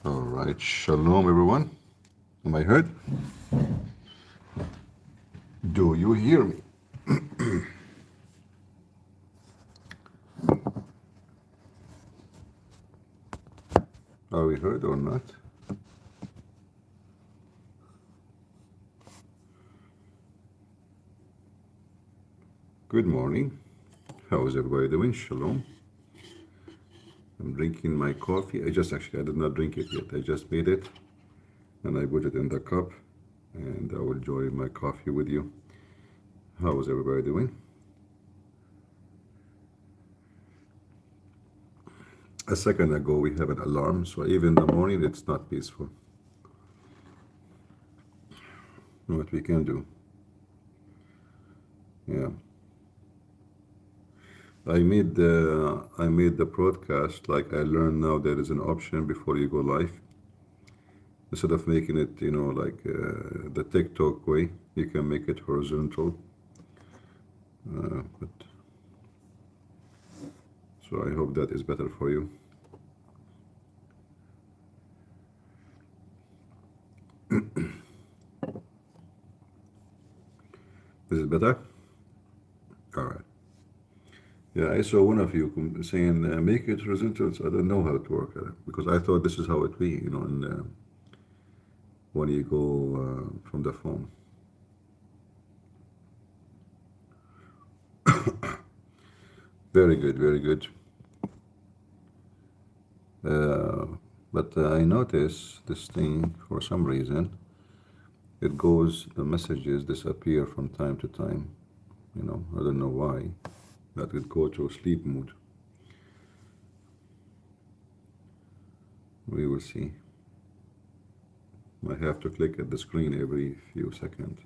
All right, shalom everyone. Am I heard? Do you hear me? Are we heard or not? Good morning. How is everybody doing? Shalom. I'm drinking my coffee. I did not drink it yet. I just made it and I put it in the cup and I will enjoy my coffee with you. How is everybody doing? A second ago we have an alarm, so even in the morning it's not peaceful. What we can do. Yeah. I made the broadcast like I learned now there is an option before you go live. Instead of making it, like the TikTok way, you can make it horizontal. But so I hope that is better for you. Is it better? All right. Yeah, I saw one of you saying make it horizontal. So I don't know how it works because I thought this is how it be, and when you go from the phone. Very good, very good. But I notice this thing for some reason. The messages disappear from time to time. I don't know why. That would go to sleep mode. We will see. I have to click at the screen every few seconds.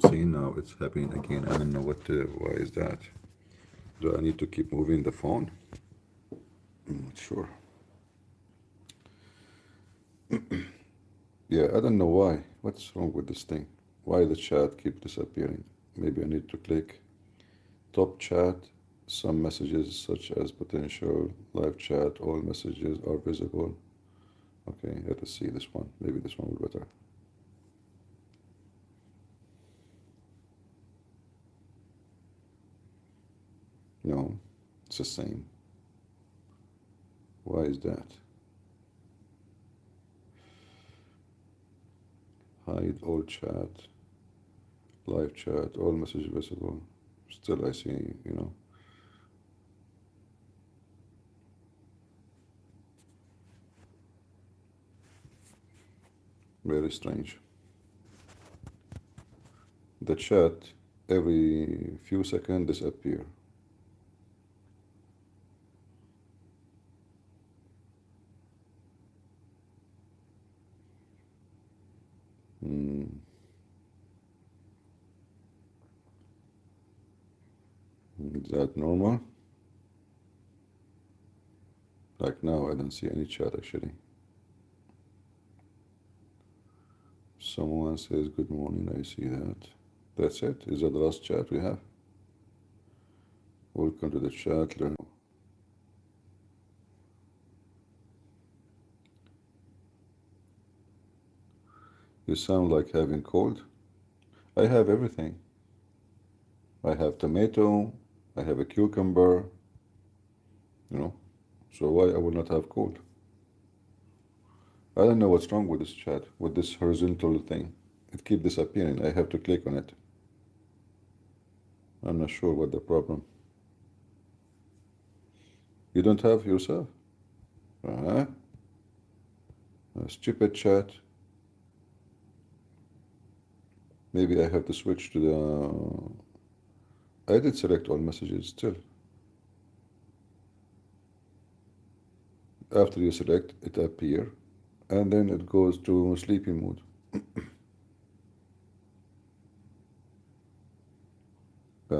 See, now it's happening again. I don't know why is that. Do I need to keep moving the phone? I'm not sure. Yeah, I don't know why. What's wrong with this thing? Why the chat keep disappearing? Maybe I need to click top chat. Some messages such as potential live chat, all messages are visible. Okay, let us see this one. Maybe this one will be better. No, it's the same. Why is that? Hide all chat, live chat, all messages visible. Still I see, very strange. The chat every few seconds disappear. Is that normal? Like now I don't see any chat actually. Someone says good morning, I see that. That's it? Is that the last chat we have? Welcome to the chat. You sound like having cold. I have everything. I have tomato, I have a cucumber, so why I will not have cold? I don't know what's wrong with this chat, with this horizontal thing. It keeps disappearing. I have to click on it. I'm not sure what the problem. You don't have yourself? Uh-huh. A stupid chat. Maybe I have to switch to the... I did select all messages still. After you select, it appears, and then it goes to sleeping mode.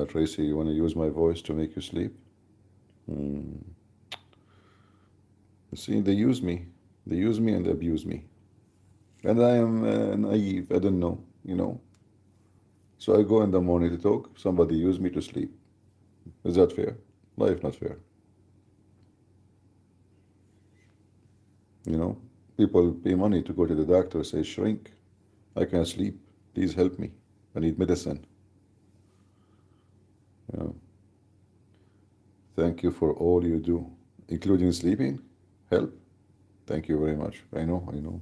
Tracy, you want to use my voice to make you sleep? See, they use me. They use me and abuse me. And I am naive. I don't know, So I go in the morning to talk. Somebody use me to sleep. Is that fair? Life not fair. You know, people pay money to go to the doctor, say, shrink, I can't sleep, please help me, I need medicine. You know, thank you for all you do, including sleeping, help. Thank you very much. I know.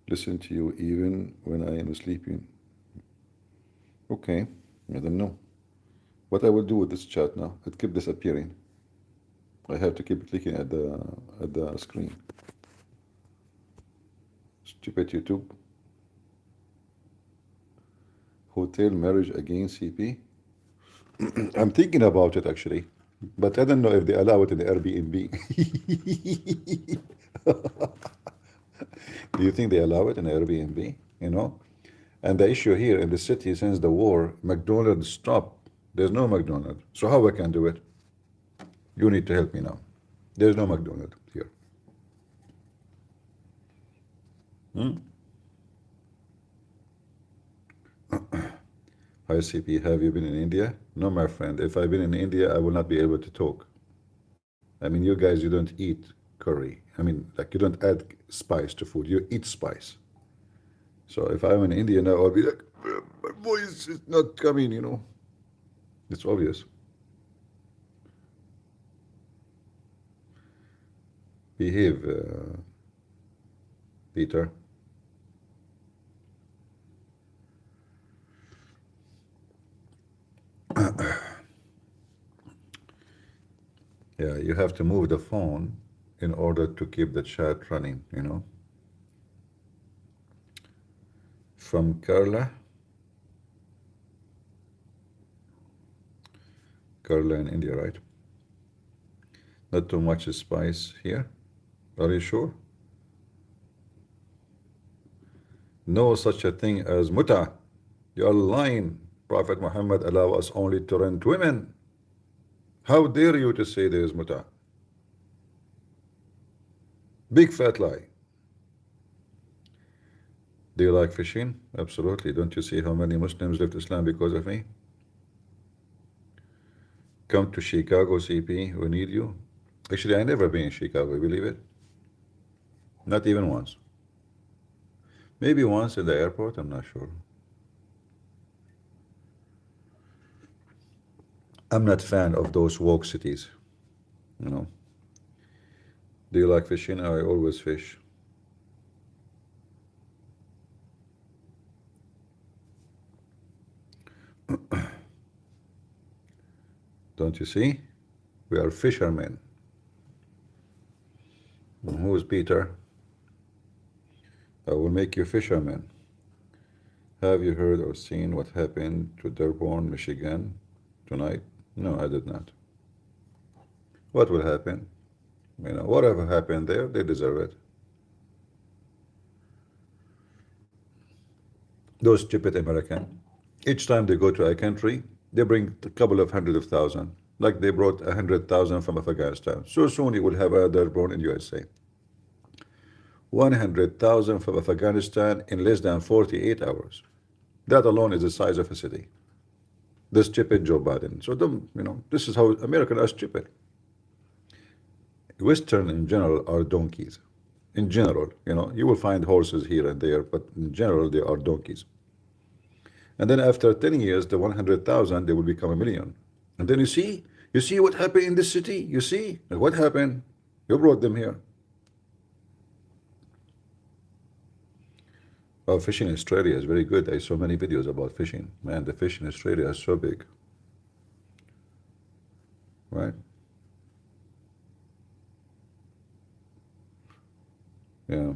Listen to you even when I am sleeping. Okay, I don't know. What I will do with this chat now, it keep disappearing. I have to keep clicking at the screen. Stupid YouTube. Hotel marriage again, CP. I'm thinking about it actually, but I don't know if they allow it in the Airbnb. Do you think they allow it in Airbnb? You know? And the issue here in the city since the war, McDonald's stopped. There's no McDonald's. So how I can do it? You need to help me now. There's no McDonald's here. Hi CP, have you been in India? No, my friend. If I've been in India, I will not be able to talk. I mean, you guys, you don't eat curry. I mean, like you don't add spice to food. You eat spice. So if I'm in India now, I'll be like, my voice is not coming, you know. It's obvious. Behave, Peter. Yeah, you have to move the phone in order to keep the chat running, you know. From Carla in India, right? Not too much spice here. Are you sure? No such a thing as muta. You are lying. Prophet Muhammad allow us only to rent women. How dare you to say there is muta? Big fat lie. Do you like fishing? Absolutely. Don't you see how many Muslims left Islam because of me? Come to Chicago, CP. We need you. Actually, I never been in Chicago. Believe it? Not even once. Maybe once in the airport. I'm not sure. I'm not fan of those woke cities. You know. Do you like fishing? I always fish. Don't you see? We are fishermen. Who is Peter? I will make you fishermen. Have you heard or seen what happened to Dearborn, Michigan tonight? No, I did not. What will happen? You know, whatever happened there, they deserve it. Those stupid Americans. Each time they go to a country, they bring a couple of 100,000. Like they brought 100,000 from Afghanistan. So soon you will have another born in USA. 100,000 from Afghanistan in less than 48 hours. That alone is the size of a city. The stupid Joe Biden. So you know, this is how Americans are stupid. Western in general are donkeys. In general, you know, you will find horses here and there, but in general they are donkeys. And then after 10 years, the 100,000, they will become a million. And then you see what happened in this city? You see what happened? You brought them here. Oh, fishing in Australia is very good. I saw many videos about fishing. Man, the fish in Australia is so big. Right? Yeah.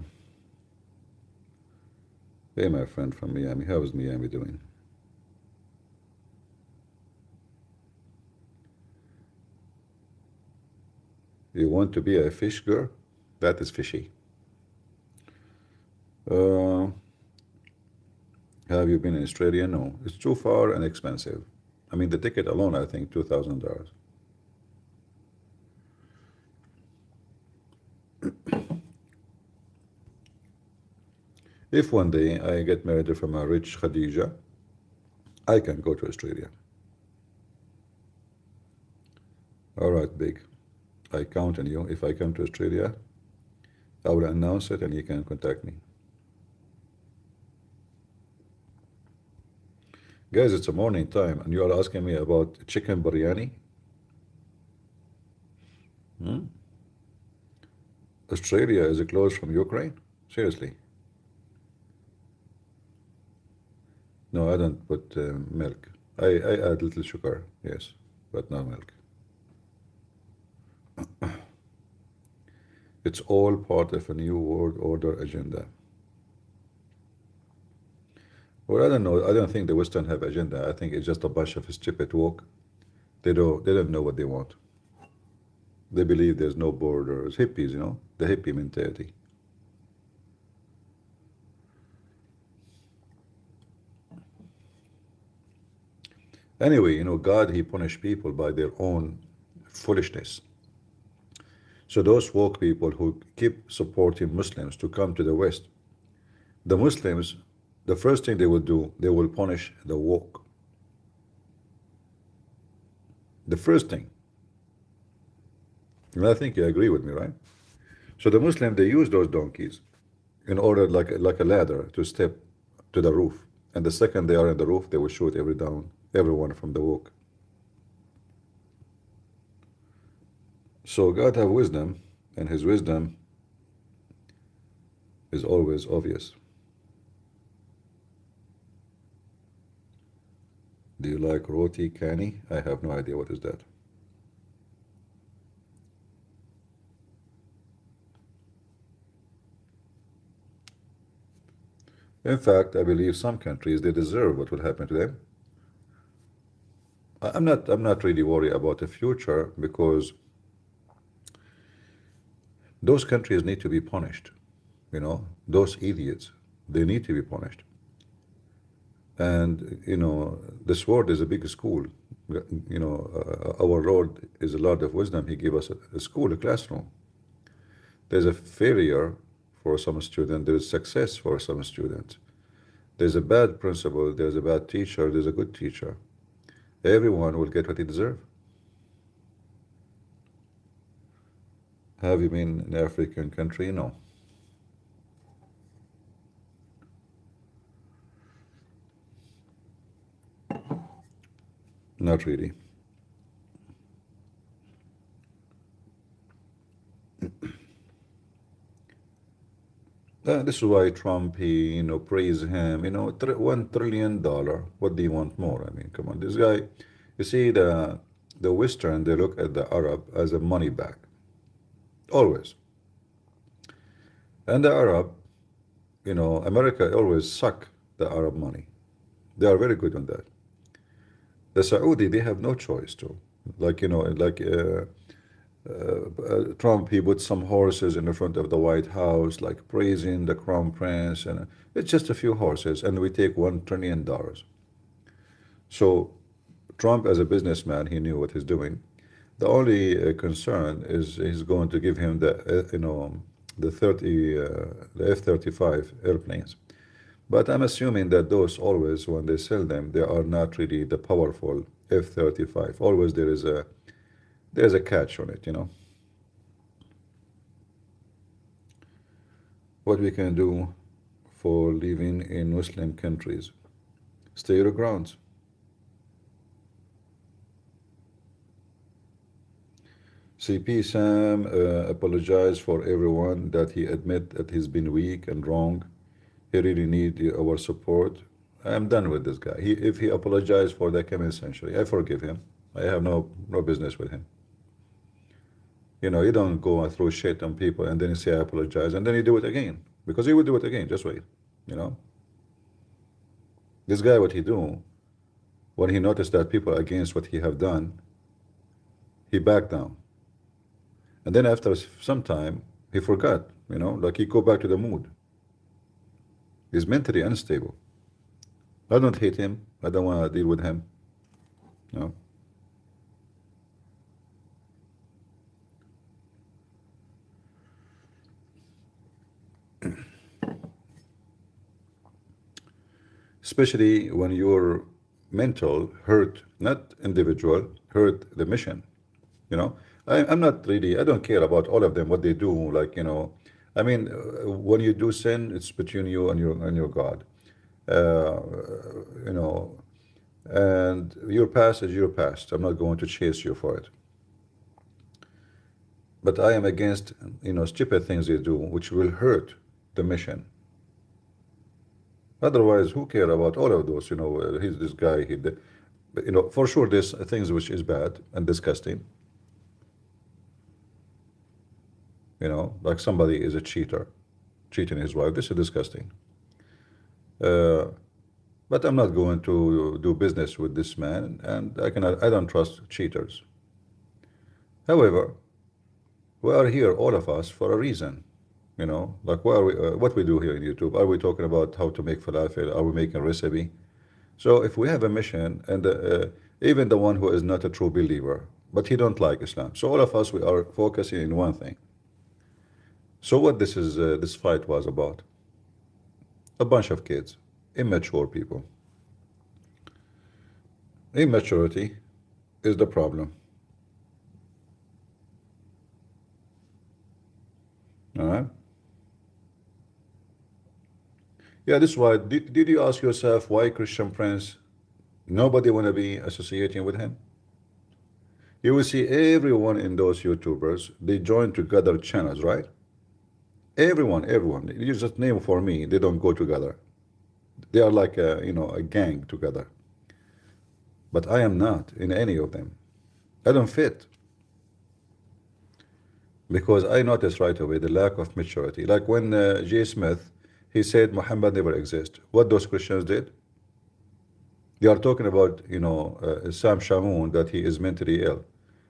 Hey, my friend from Miami. How is Miami doing? You want to be a fish girl? That is fishy. Have you been in Australia? No. It's too far and expensive. I mean, the ticket alone, I think, $2,000. If one day I get married from a rich Khadija, I can go to Australia. All right, big. I count on you. If I come to Australia, I will announce it and you can contact me. Guys, it's a morning time and you are asking me about chicken biryani? Hmm? Australia is close from Ukraine? Seriously? No, I don't put milk. I add little sugar, yes, but no milk. It's all part of a new world order agenda. Well, I don't know. I don't think the Western have agenda. I think it's just a bunch of stupid woke. They don't know what they want. They believe there's no borders. Hippies, the hippie mentality. Anyway, God, he punished people by their own foolishness. So those woke people who keep supporting Muslims to come to the West, the Muslims, the first thing they will do, they will punish the woke. The first thing. And I think you agree with me, right? So the Muslim, they use those donkeys in order, like a ladder, to step to the roof. And the second they are in the roof, they will shoot everyone from the woke. So God have wisdom, and his wisdom is always obvious. Do you like roti canny? I have no idea what is that. In fact, I believe some countries, they deserve what will happen to them. I'm not really worried about the future because those countries need to be punished. Those idiots, they need to be punished. And this world is a big school. Our Lord is a Lord of wisdom. He gave us a school, a classroom. There's a failure for some student. There's success for some students. There's a bad principal. There's a bad teacher. There's a good teacher. Everyone will get what he deserves. Have you been in an African country? No. Not really. This is why Trump, he, praise him, $1 trillion. What do you want more? I mean, come on, this guy, you see, the Western, they look at the Arab as a money bag, always. And the Arab, America always suck the Arab money. They are very good on that. The Saudi, they have no choice to. Trump, he put some horses in the front of the White House, like praising the crown prince, and it's just a few horses, and we take $1 trillion. So Trump, as a businessman, he knew what he's doing. The only concern is he's going to give him the F-35 airplanes. But I'm assuming that those always, when they sell them, they are not really the powerful F-35. Always there's a catch on it. What we can do for living in Muslim countries? Stay your grounds. CP Sam apologized for everyone that he admit that he's been weak and wrong. He really need our support. I'm done with this guy. If he apologized for the coming century, I forgive him. I have no business with him. You don't go and throw shit on people and then you say I apologize and then you do it again. Because he will do it again, just wait. This guy, what he do, when he noticed that people are against what he have done, he backed down. And then after some time, he forgot, like he go back to the mood. He's mentally unstable. I don't hate him. I don't want to deal with him. No. Especially when your mental hurt, not individual, hurt the mission. You know, I'm not really, I don't care about all of them, what they do. Like, you know, I mean, when you do sin, it's between you and your God. Uh, you know, and your past is your past. I'm not going to chase you for it. But I am against, you know, stupid things they do, which will hurt the mission. Otherwise, who care about all of those? You know, he's this guy. You know, for sure, there's things which is bad and disgusting. You know, like somebody is a cheater, cheating his wife. This is disgusting. Uh, but I'm not going to do business with this man, and I don't trust cheaters. However, we are here, all of us, for a reason. You know, like what we do here in YouTube. Are we talking about how to make falafel? Are we making a recipe? So if we have a mission, and even the one who is not a true believer, but he don't like Islam. So all of us, we are focusing in one thing. So what this fight was about? A bunch of kids, immature people. Immaturity is the problem. All right. Yeah, this is why. Did you ask yourself why Christian Prince? Nobody want to be associating with him. You will see everyone in those YouTubers. They join together channels, right? Everyone. You just name for me. They don't go together. They are like a, you know, a gang together. But I am not in any of them. I don't fit because I noticed right away the lack of maturity. Like when J. Smith, he said Muhammad never existed. What those Christians did? They are talking about, you know, Sam Shamoun, that he is mentally ill.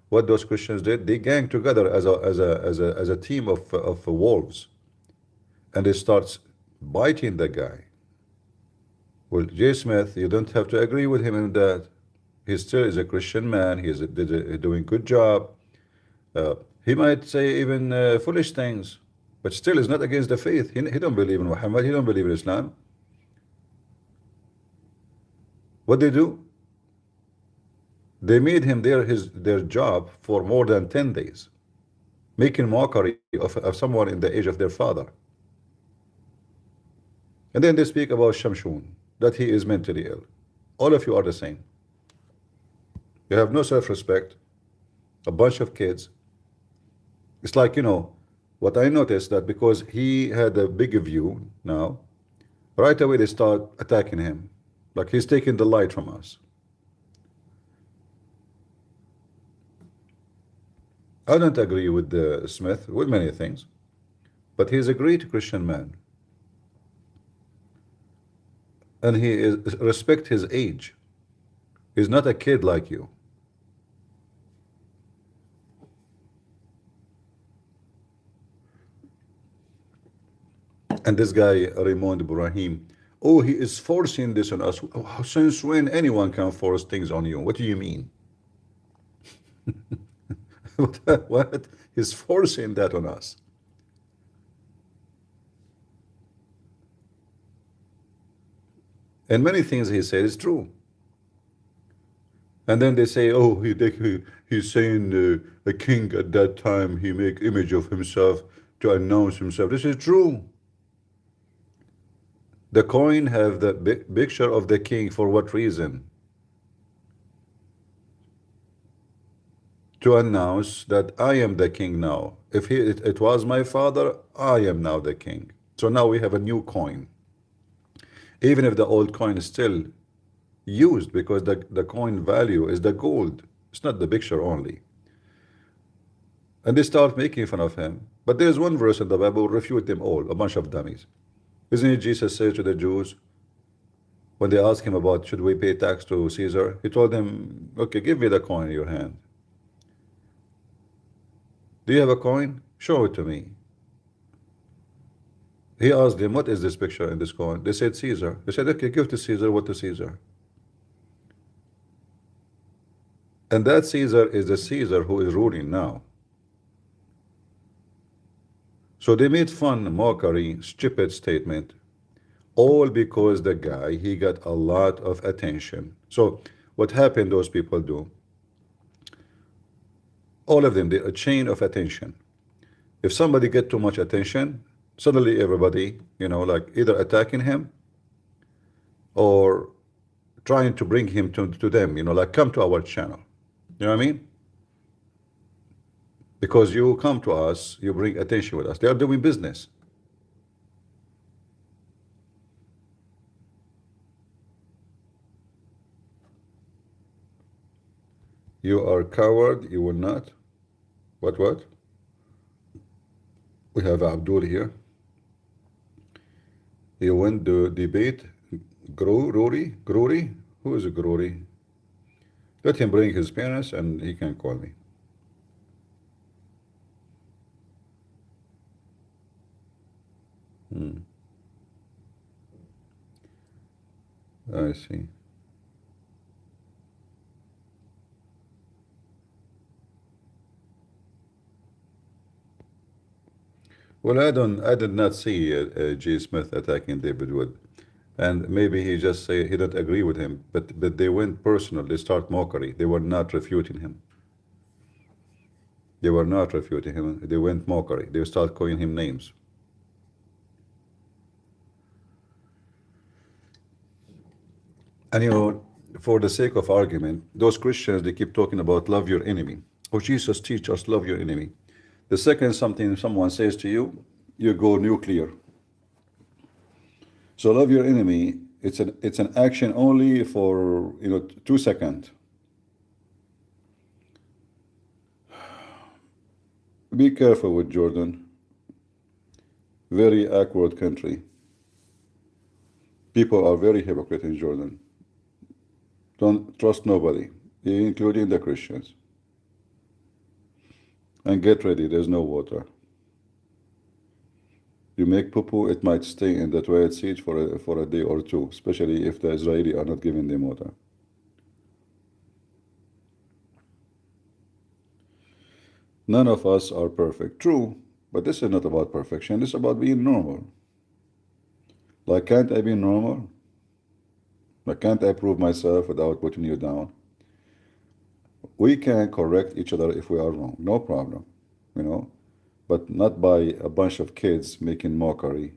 What those Christians did? They gang together as a team of wolves, and they starts biting the guy. Well, J. Smith, you don't have to agree with him in that. He still is a Christian man. He is doing good job. He might say even foolish things, but still is not against the faith. He don't believe in Muhammad. He don't believe in Islam. What they do? They made him their job for more than 10 days, making mockery of someone in the age of their father. And then they speak about Shamshun, that he is mentally ill. All of you are the same. You have no self-respect. A bunch of kids. It's like, you know, what I noticed that because he had a bigger view now, right away they start attacking him. Like he's taking the light from us. I don't agree with Smith with many things, but he's a great Christian man. And he is respect his age. He's not a kid like you. And this guy, Raymond Ibrahim, oh, he is forcing this on us. Since when anyone can force things on you? What do you mean? What? He's forcing that on us. And many things he said is true. And then they say, oh, he's saying a king at that time, he make image of himself to announce himself. This is true. The coin have the picture of the king for what reason? To announce that I am the king now. If it was my father, I am now the king. So now we have a new coin. Even if the old coin is still used, because the coin value is the gold. It's not the picture only. And they start making fun of him. But there's one verse in the Bible refute them all, a bunch of dummies. Isn't it Jesus said to the Jews, when they asked him about should we pay tax to Caesar, he told them, okay, give me the coin in your hand. Do you have a coin? Show it to me. He asked them, what is this picture in this coin? They said Caesar. They said, okay, give to Caesar what to Caesar. And that Caesar is the Caesar who is ruling now. So they made fun, mockery, stupid statement, all because the guy, he got a lot of attention. So what happened, those people do? All of them, they're a chain of attention. If somebody get too much attention, suddenly everybody, like either attacking him or trying to bring him to them, like come to our channel. You know what I mean? Because you come to us, you bring attention with us. They are doing business. You are a coward, you will not. What? We have Abdul here. He went to debate Grory? Who is a Grory? Let him bring his parents and he can call me. I see. Well, I did not see G. Smith attacking David Wood, and maybe he just say he didn't agree with him, but they went personal. They start mockery. They were not refuting him. They were not refuting him. They went mockery. They start calling him names. And for the sake of argument, those Christians, they keep talking about love your enemy. Oh, Jesus teach us love your enemy. The second someone says to you, you go nuclear. So love your enemy, it's an action only for 2 seconds. Be careful with Jordan. Very awkward country. People are very hypocrite in Jordan. Don't trust nobody, including the Christians. And get ready, there's no water. You make poo-poo, it might stay in the toilet seat for a day or two, especially if the Israeli are not giving them water. None of us are perfect. True, but this is not about perfection. This is about being normal. Like, can't I be normal? Like, can't I prove myself without putting you down? We can correct each other if we are wrong. No problem, but not by a bunch of kids making mockery.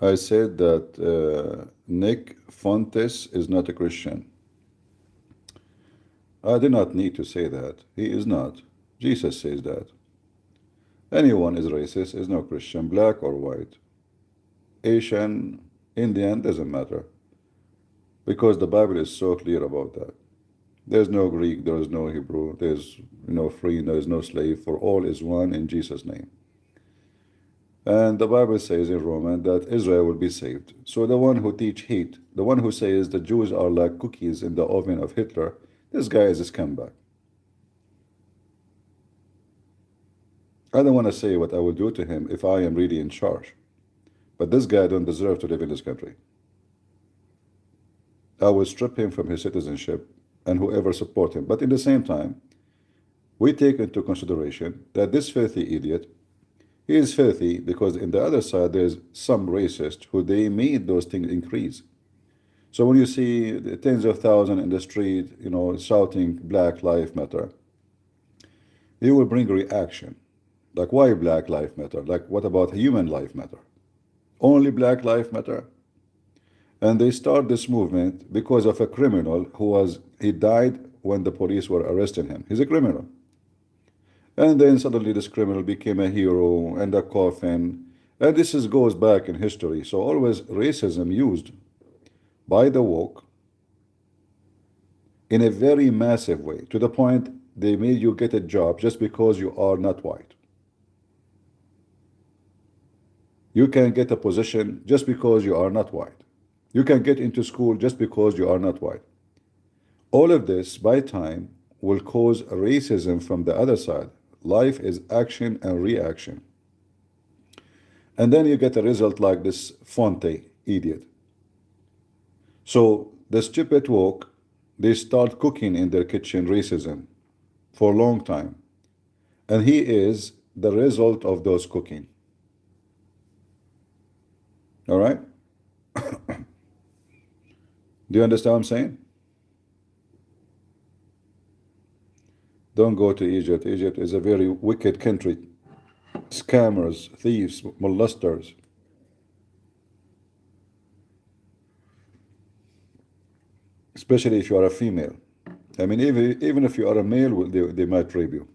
I said that Nick Fontes is not a Christian. I did not need to say that. He is not. Jesus says that. Anyone is racist, is no Christian, black or white. Asian, Indian, doesn't matter. Because the Bible is so clear about that. There's no Greek, there is no Hebrew, there's no free, there is no slave, for all is one in Jesus' name. And the Bible says in Romans that Israel will be saved. So the one who teach hate, the one who says the Jews are like cookies in the oven of Hitler, this guy is a scumbag. I don't want to say what I will do to him if I am really in charge. But this guy don't deserve to live in this country. I will strip him from his citizenship and whoever support him. But in the same time, we take into consideration that this filthy idiot, he is filthy because in the other side there's some racist who they made those things increase. So when you see the tens of thousands in the street, shouting Black Lives Matter, you will bring reaction. Like, why Black Lives Matter? Like, what about human life matter? Only Black Lives Matter? And they start this movement because of a criminal he died when the police were arresting him. He's a criminal. And then suddenly this criminal became a hero and a coffin. And this goes back in history. So always racism used by the woke in a very massive way, to the point they made you get a job just because you are not white. You can get a position just because you are not white. You can get into school just because you are not white. All of this, by time, will cause racism from the other side. Life is action and reaction. And then you get a result like this Fonte idiot. So the stupid woke, they start cooking in their kitchen racism for a long time. And he is the result of those cooking. All right? Do you understand what I'm saying? Don't go to Egypt. Egypt is a very wicked country. Scammers, thieves, molesters. Especially if you are a female. I mean, even if you are a male, they might rape you.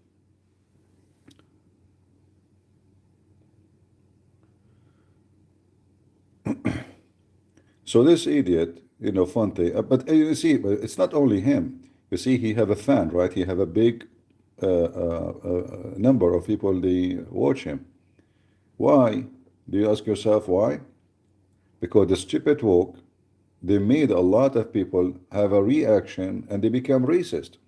So this idiot, Fonte, but you see, but it's not only him. You see, he have a fan, right? He have a big number of people, they watch him. Why? Do you ask yourself why? Because the stupid woke, they made a lot of people have a reaction and they become racist.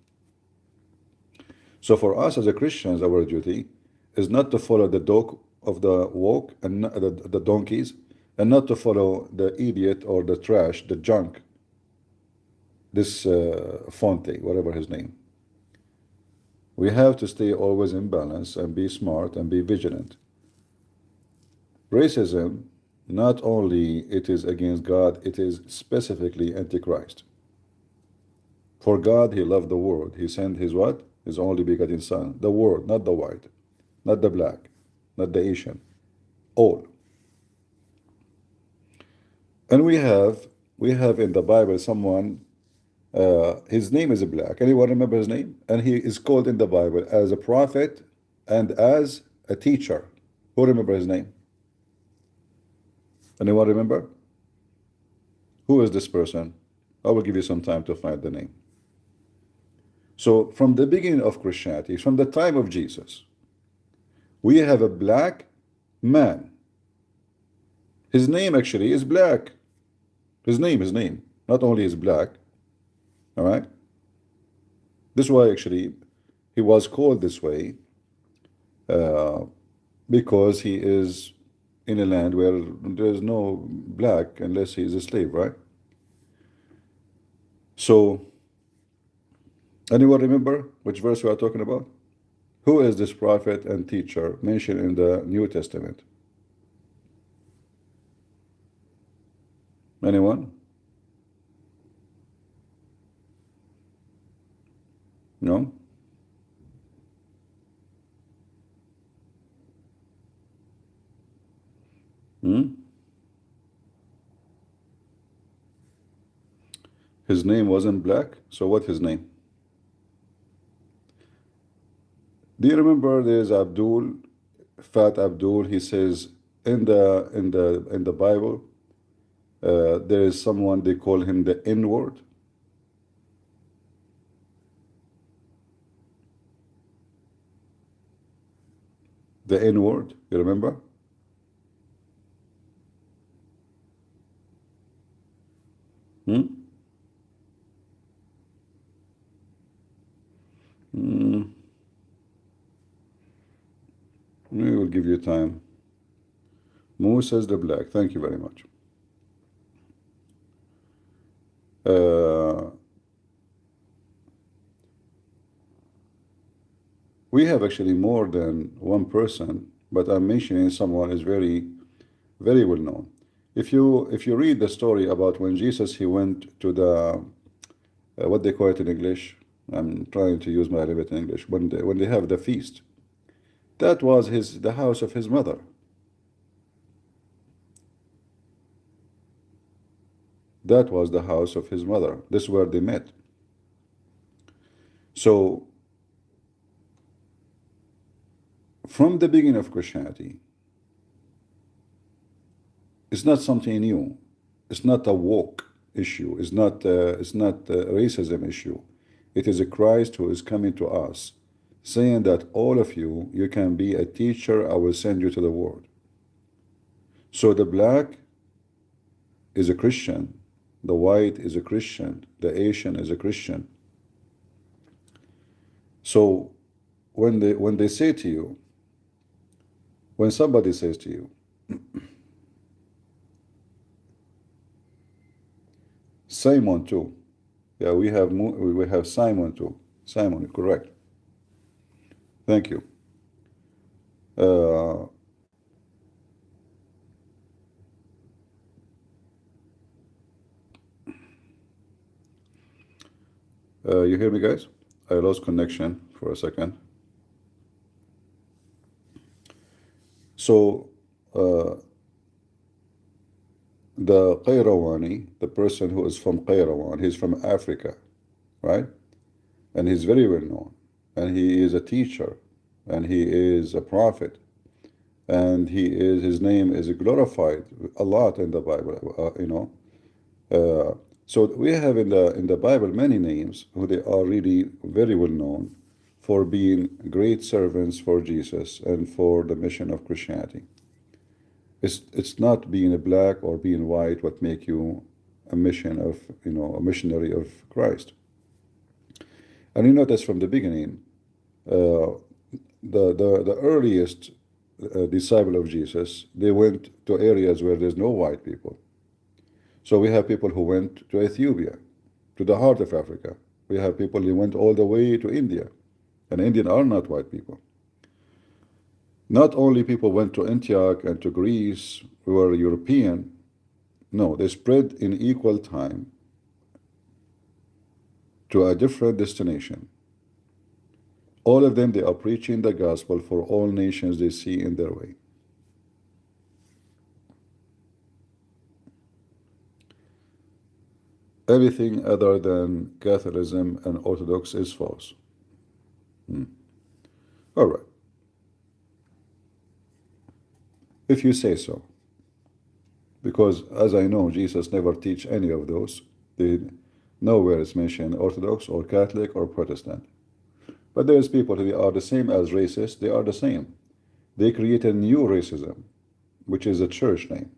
So for us as a Christians, our duty is not to follow the dog of the woke and the donkeys, and not to follow the idiot or the trash, the junk, this Fonte, whatever his name. We have to stay always in balance and be smart and be vigilant. Racism, not only it is against God, it is specifically antichrist. For God, he loved the world. He sent his what? His only begotten son. The world, not the white, not the black, not the Asian, all. And we have in the Bible someone, his name is black. Anyone remember his name? And he is called in the Bible as a prophet and as a teacher. Who remember his name? Anyone remember? Who is this person? I will give you some time to find the name. So from the beginning of Christianity, from the time of Jesus, we have a black man. His name actually is black. His name. Not only is black, all right? This is why actually he was called this way, because he is in a land where there is no black unless he is a slave, right? So, anyone remember which verse we are talking about? Who is this prophet and teacher mentioned in the New Testament? Anyone? No? His name wasn't black, so what his name? Do you remember there's Abdul, Fat Abdul? He says in the Bible, there is someone they call him the N-word. The N-word, you remember? We will give you time. Mo says the black. Thank you very much. We have actually more than one person, but I'm mentioning someone is very, very well known. If you read the story about when Jesus he went to the what they call it in English, I'm trying to use my limited English, when they have the feast, that was the house of his mother. That was the house of his mother. This is where they met. So from the beginning of Christianity, it's not something new. It's not a woke issue. It's not a racism issue. It is a Christ who is coming to us, saying that all of you can be a teacher. I will send you to the world. So the black is a Christian. The white is a Christian. The Asian is a Christian. So when they say to you, when somebody says to you, Simon too. Yeah, we have Simon too. Simon, correct. Thank you. You hear me, guys? I lost connection for a second. So, the Qayrawani, the person who is from Qayrawan, he's from Africa, right? And he's very well known. And he is a teacher. And he is a prophet. And his name is glorified a lot in the Bible, so we have in the Bible many names who they are really very well known for being great servants for Jesus and for the mission of Christianity. It's not being a black or being white what make you a missionary of Christ. And you notice from the beginning, the earliest disciple of Jesus, they went to areas where there's no white people. So we have people who went to Ethiopia, to the heart of Africa. We have people who went all the way to India, and Indians are not white people. Not only people went to Antioch and to Greece who were European, no, they spread in equal time to a different destination. All of them, they are preaching the gospel for all nations they see in their way. Everything other than Catholicism and Orthodox is false. All right. If you say so. Because as I know, Jesus never teach any of those. Nowhere is mentioned Orthodox or Catholic or Protestant. But there's people who are the same as racists. They are the same. They create a new racism, which is a church name.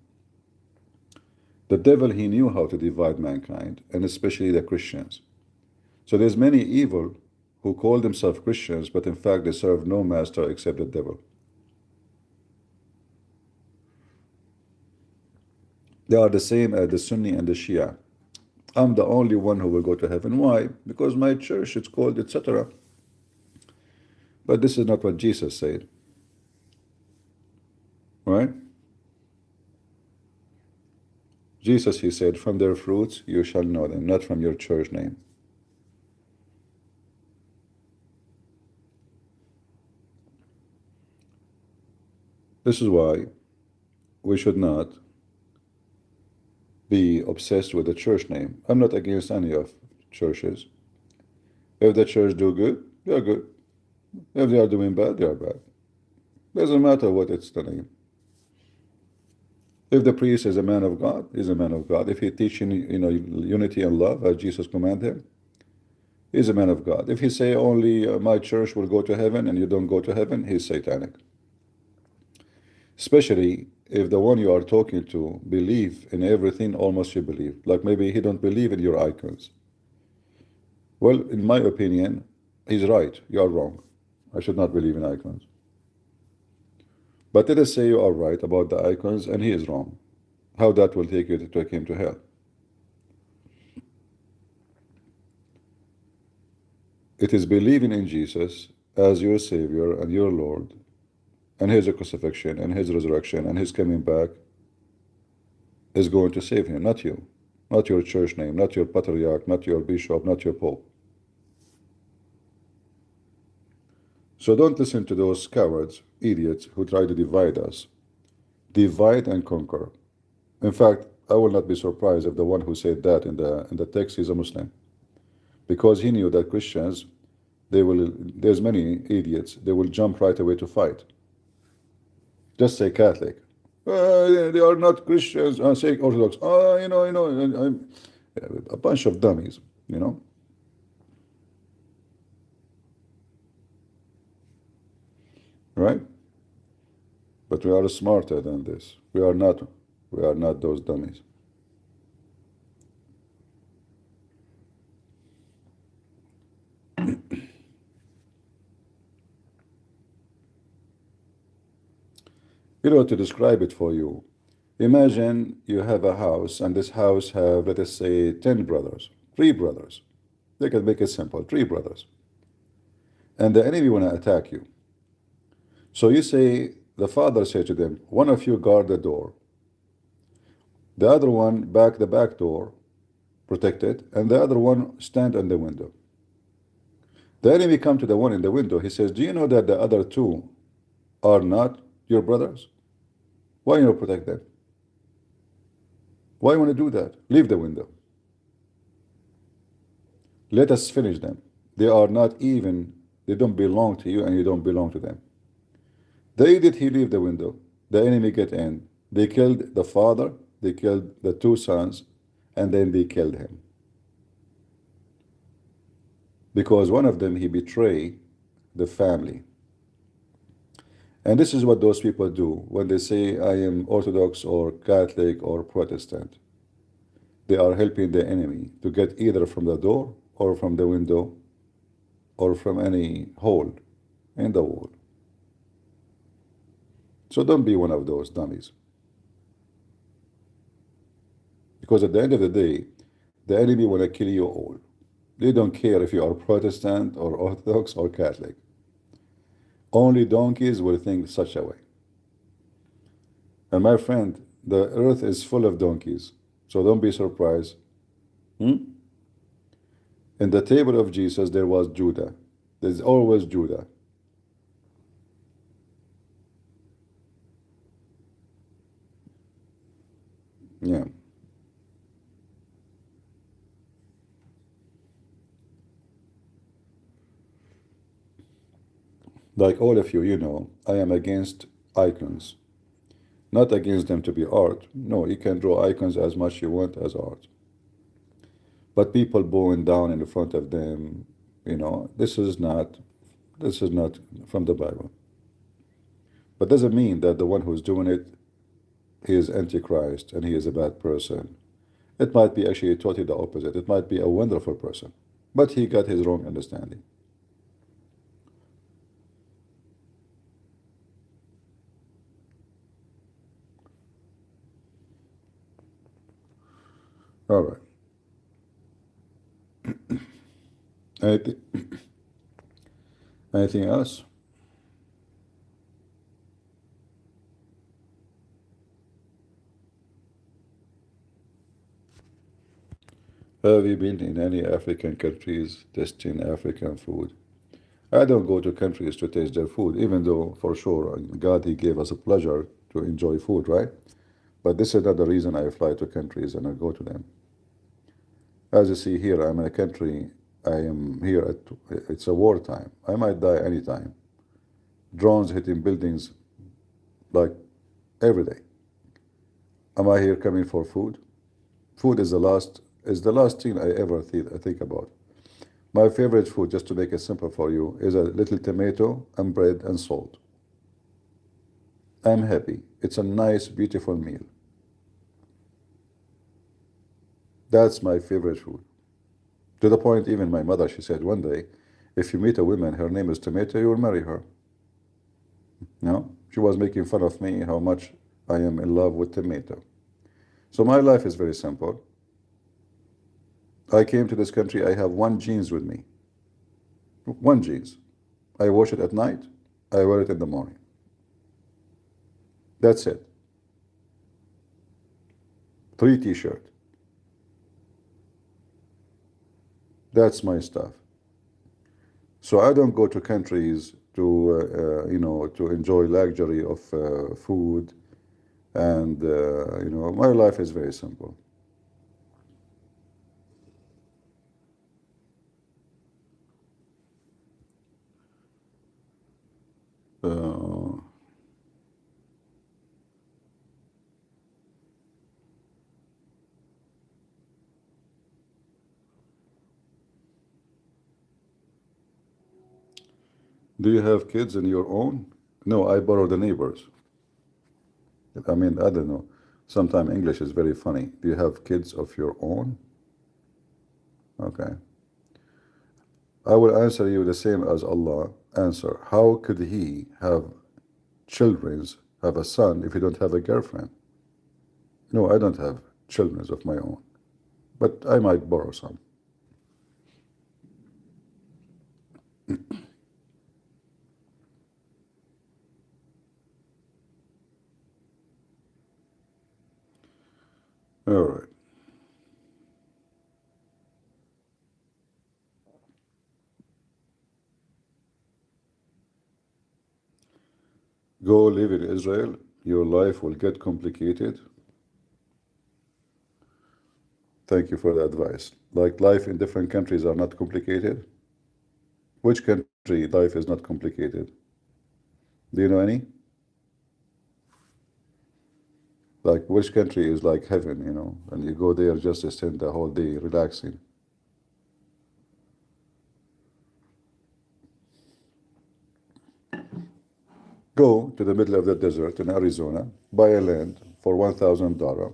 The devil, he knew how to divide mankind, and especially the Christians. So there's many evil who call themselves Christians, but in fact they serve no master except the devil. They are the same as the Sunni and the Shia. I'm the only one who will go to heaven. Why? Because my church is called, etc. But this is not what Jesus said. Right? Jesus, he said, from their fruits you shall know them, not from your church name. This is why we should not be obsessed with the church name. I'm not against any of churches. If the church do good, they are good. If they are doing bad, they are bad. Doesn't matter what it's the name. If the priest is a man of God, he's a man of God. If he's teaching, unity and love as Jesus commanded him, he's a man of God. If he say only my church will go to heaven and you don't go to heaven, he's satanic. Especially if the one you are talking to believe in everything almost you believe. Like maybe he don't believe in your icons. Well, in my opinion, he's right. You are wrong. I should not believe in icons. But let us say you are right about the icons and he is wrong. How that will take you to take him to hell? It is believing in Jesus as your Savior and your Lord, and his crucifixion and his resurrection and his coming back is going to save him, not you, not your church name, not your patriarch, not your bishop, not your pope. So don't listen to those cowards, idiots who try to divide us. Divide and conquer. In fact, I will not be surprised if the one who said that in the text is a Muslim, because he knew that Christians, there's many idiots, they will jump right away to fight. Just say Catholic. They are not Christians. Say Orthodox. A bunch of dummies, Right? But we are smarter than this. We are not those dummies. To describe it for you, imagine you have a house, and this house have, let us say, 10 brothers, 3 brothers. They can make it simple, 3 brothers. And the enemy want to attack you. So you say, the father said to them, one of you guard the door. The other one back the back door, protect it, and the other one stand on the window. The enemy come to the one in the window. He says, do you know that the other two are not your brothers? Why you not protect them? Why you want to do that? Leave the window. Let us finish them. They are not even, they don't belong to you and you don't belong to them. They did he leave the window. The enemy get in. They killed the father, they killed the two sons, and then they killed him. Because one of them, he betrayed the family. And this is what those people do when they say, I am Orthodox or Catholic or Protestant. They are helping the enemy to get either from the door or from the window or from any hole in the wall. So don't be one of those dummies. Because at the end of the day, the enemy will kill you all. They don't care if you are Protestant or Orthodox or Catholic. Only donkeys will think such a way. And my friend, the earth is full of donkeys. So don't be surprised. In the table of Jesus, there was Judah. There's always Judah. Yeah. Like all of you, you know, I am against icons. Not against them to be art. No, you can draw icons as much you want as art. But people bowing down in front of them, you know, this is not from the Bible. But doesn't mean that the one who's doing it, he is antichrist and he is a bad person. It might be actually totally the opposite. It might be a wonderful person, but he got his wrong understanding. All right. Anything else? Have you been in any African countries testing African food? I don't go to countries to taste their food, even though for sure God, he gave us a pleasure to enjoy food, right? But this is not the reason I fly to countries and I go to them. As you see here, I'm in a country, I am here it's a wartime. I might die anytime. Drones hitting buildings like every day. Am I here coming for food? Food is the last thing I ever think about. My favorite food, just to make it simple for you, is a little tomato and bread and salt. I'm happy. It's a nice, beautiful meal. That's my favorite food. To the point, even my mother, she said one day, if you meet a woman, her name is Tomato, you will marry her. No? She was making fun of me, how much I am in love with tomato. So my life is very simple. I came to this country, I have one jeans with me. One jeans. I wash it at night, I wear it in the morning. That's it. 3 t-shirts. That's my stuff. So I don't go to countries to, to enjoy luxury of food. And, my life is very simple. Do you have kids in your own? No, I borrow the neighbors. I mean, I don't know. Sometimes English is very funny. Do you have kids of your own? Okay. I will answer you the same as Allah answer. How could he have children, have a son, if he don't have a girlfriend? No, I don't have children of my own, but I might borrow some. All right. Go live in Israel, your life will get complicated. Thank you for the advice. Like life in different countries are not complicated. Which country life is not complicated? Do you know any? Like which country is like heaven, and you go there just to spend the whole day relaxing. Go to the middle of the desert in Arizona, buy a land for $1,000,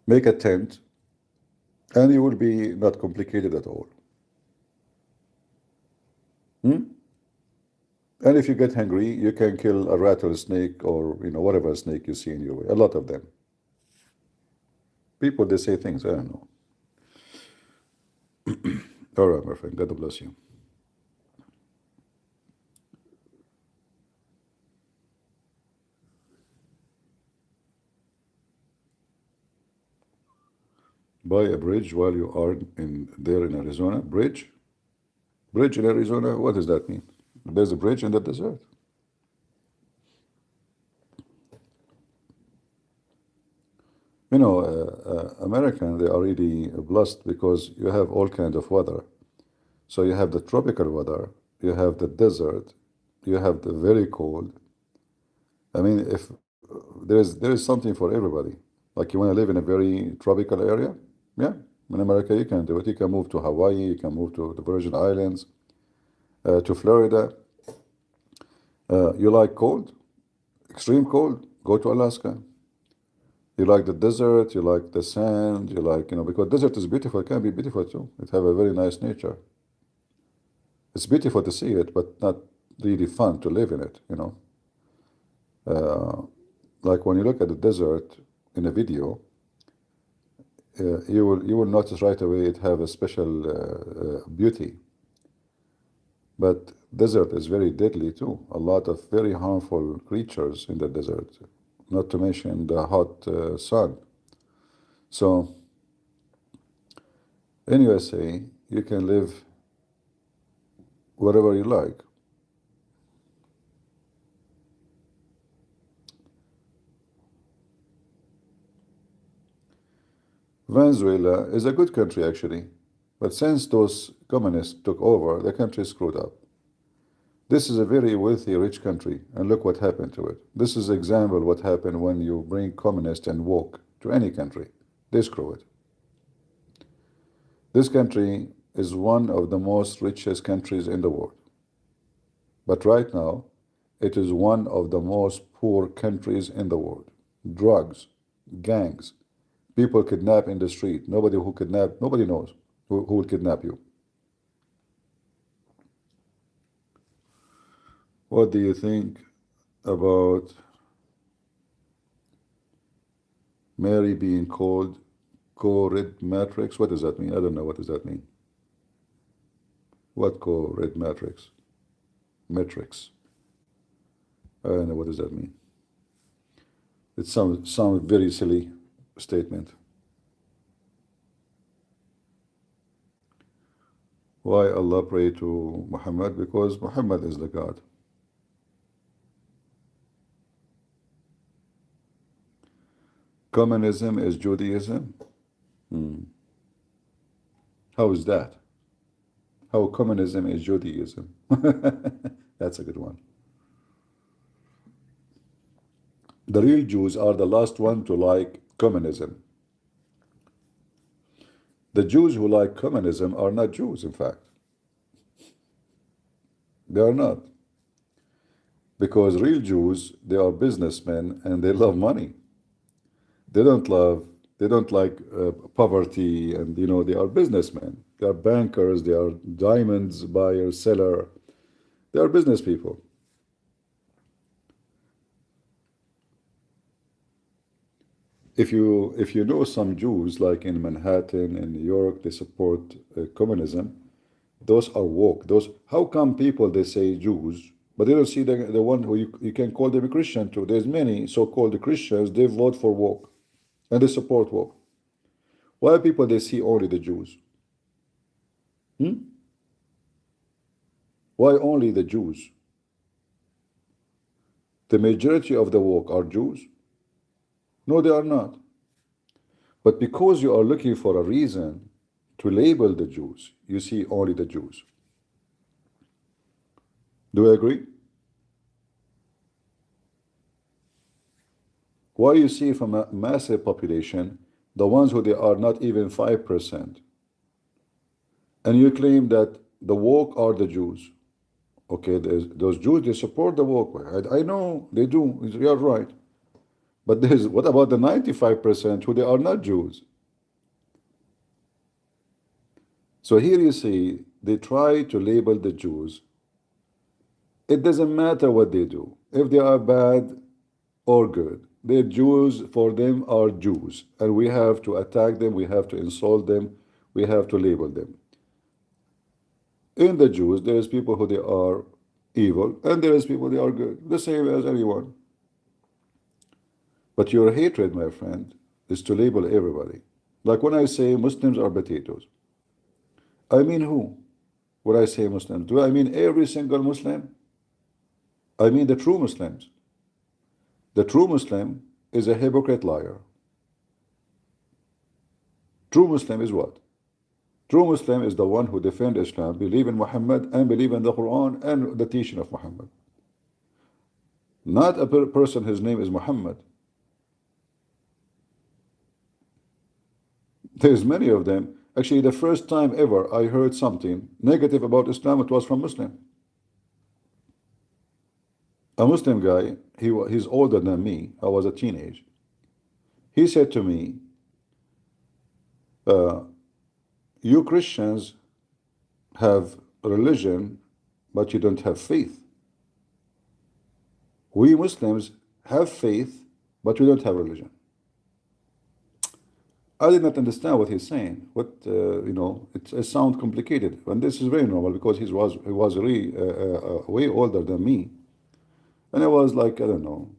make a tent, and you will be not complicated at all. And if you get hungry, you can kill a rattlesnake or whatever snake you see in your way. A lot of them. People, they say things, I don't know. All right, my friend, God bless you. Buy a bridge while you are there in Arizona. Bridge? Bridge in Arizona? What does that mean? There's a bridge in the desert. American, they are really blessed because you have all kinds of weather. So you have the tropical weather, you have the desert, you have the very cold. I mean, if there is something for everybody. Like you want to live in a very tropical area, yeah, in America you can do it. You can move to Hawaii, you can move to the Virgin Islands, to Florida. You like cold, extreme cold, go to Alaska. You like the desert, you like the sand, you like, because desert is beautiful, it can be beautiful too. It have a very nice nature. It's beautiful to see it, but not really fun to live in it, Like when you look at the desert in a video, you will notice right away it have a special beauty. But desert is very deadly too. A lot of very harmful creatures in the desert, not to mention the hot sun. So in USA, you can live wherever you like. Venezuela is a good country actually, but since those communists took over, the country is screwed up. This is a very wealthy, rich country, and look what happened to it. This is an example of what happened when you bring communists and woke to any country. They screw it. This country is one of the most richest countries in the world. But right now, it is one of the most poor countries in the world. Drugs, gangs, people kidnap in the street. Nobody knows who will kidnap you. What do you think about Mary being called co-red matrix? What does that mean? I don't know. What does that mean? What co-red matrix? Matrix. I don't know. What does that mean? It sounds very silly statement. Why Allah pray to Muhammad? Because Muhammad is the God. Communism is Judaism? How is that? How communism is Judaism? That's a good one. The real Jews are the last one to like communism. The Jews who like communism are not Jews, in fact. They are not. Because real Jews, they are businessmen and they love money. They don't like poverty, and they are businessmen. They are bankers, they are diamonds buyer, seller. They are business people. If you know some Jews, like in Manhattan and New York, they support communism. Those are woke. How come people, they say Jews, but they don't see the one who you can call them a Christian too. There's many so-called Christians, they vote for woke and they support woke. Why people, they see only the Jews? Why only the Jews? The majority of the woke are Jews? No, they are not. But because you are looking for a reason to label the Jews, you see only the Jews. Do you agree? Why you see from a massive population, the ones who they are not even 5%, and you claim that the woke are the Jews. Okay, those Jews, they support the woke. I know they do. You're right. But what about the 95% who they are not Jews? So here you see, they try to label the Jews. It doesn't matter what they do. If they are bad or good, the Jews for them are Jews. And we have to attack them, we have to insult them, we have to label them. In the Jews, there is people who they are evil, and there is people they are good, the same as anyone. But your hatred, my friend, is to label everybody. Like when I say Muslims are potatoes, I mean who? When I say Muslims, do I mean every single Muslim? I mean the true Muslims. The true Muslim is a hypocrite liar. True Muslim is what? True Muslim is the one who defends Islam, believe in Muhammad, and believe in the Quran and the teaching of Muhammad. Not a person, his name is Muhammad. There's many of them. Actually, the first time ever I heard something negative about Islam, it was from Muslim. A Muslim guy, he's older than me. I was a teenage. He said to me, you Christians have religion, but you don't have faith. We Muslims have faith, but we don't have religion. I did not understand what he's saying. It sounds complicated, and this is very normal because he was really way older than me, and I was like, I don't know,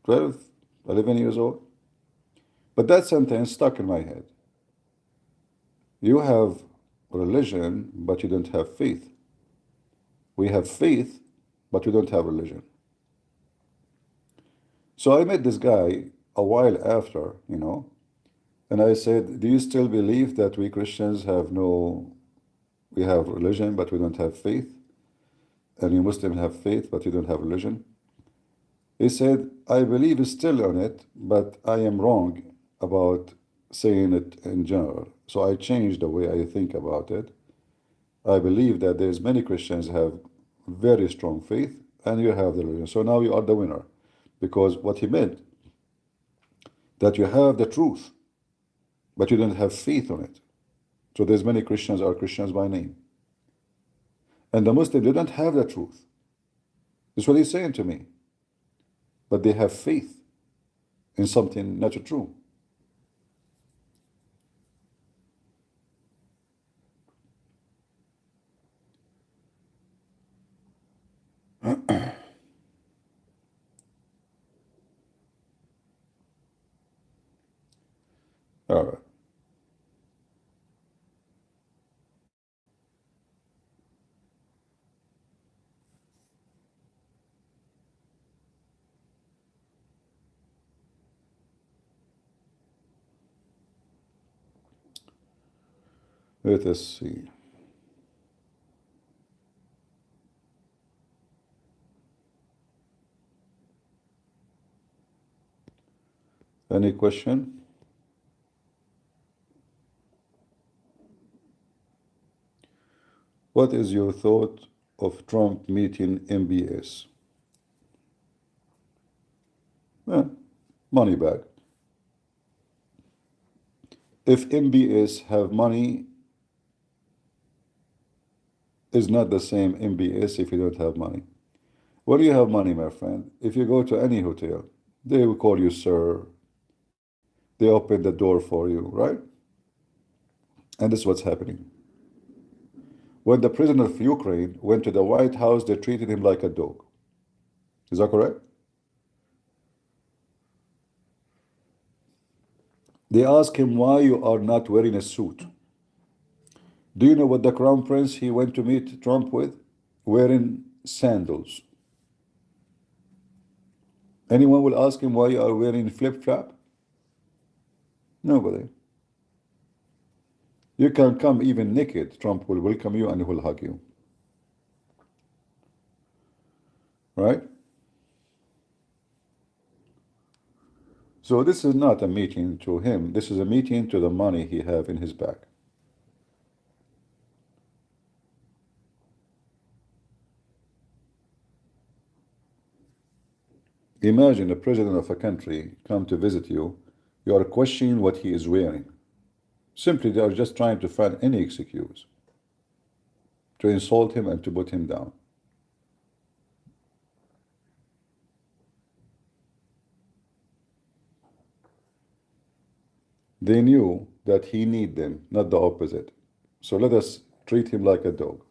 12, 11 years old. But that sentence stuck in my head. You have religion, but you don't have faith. We have faith, but we don't have religion. So I met this guy a while after, and I said, do you still believe that we Christians we have religion, but we don't have faith? And you Muslims have faith, but you don't have religion? He said, I believe still on it, but I am wrong about saying it in general. So I changed the way I think about it. I believe that there's many Christians have very strong faith, and you have the religion. So now you are the winner. Because what he meant, that you have the truth, but you don't have faith on it. So there's many Christians are Christians by name. And the Muslims, they don't have the truth. That's what he's saying to me. But they have faith in something not true. All right. Let us see. Any question? What is your thought of Trump meeting MBS? Money back. If MBS have money, is not the same MBS if you don't have money. When you have money, my friend, if you go to any hotel, they will call you sir. They open the door for you, right? And this is what's happening. When the president of Ukraine went to the White House, they treated him like a dog. Is that correct? They asked him why you are not wearing a suit. Do you know what the crown prince he went to meet Trump with? Wearing sandals. Anyone will ask him why you are wearing flip-flop? Nobody. You can come even naked. Trump will welcome you and he will hug you. Right? So this is not a meeting to him. This is a meeting to the money he have in his bag. Imagine the president of a country come to visit you. You are questioning what he is wearing. Simply, they are just trying to find any excuse to insult him and to put him down. They knew that he need them, not the opposite. So let us treat him like a dog.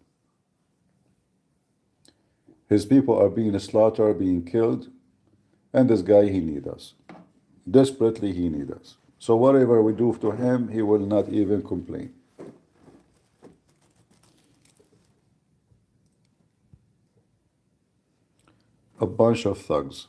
His people are being slaughtered, being killed, and this guy, he needs us. Desperately, he needs us. So whatever we do to him, he will not even complain. A bunch of thugs.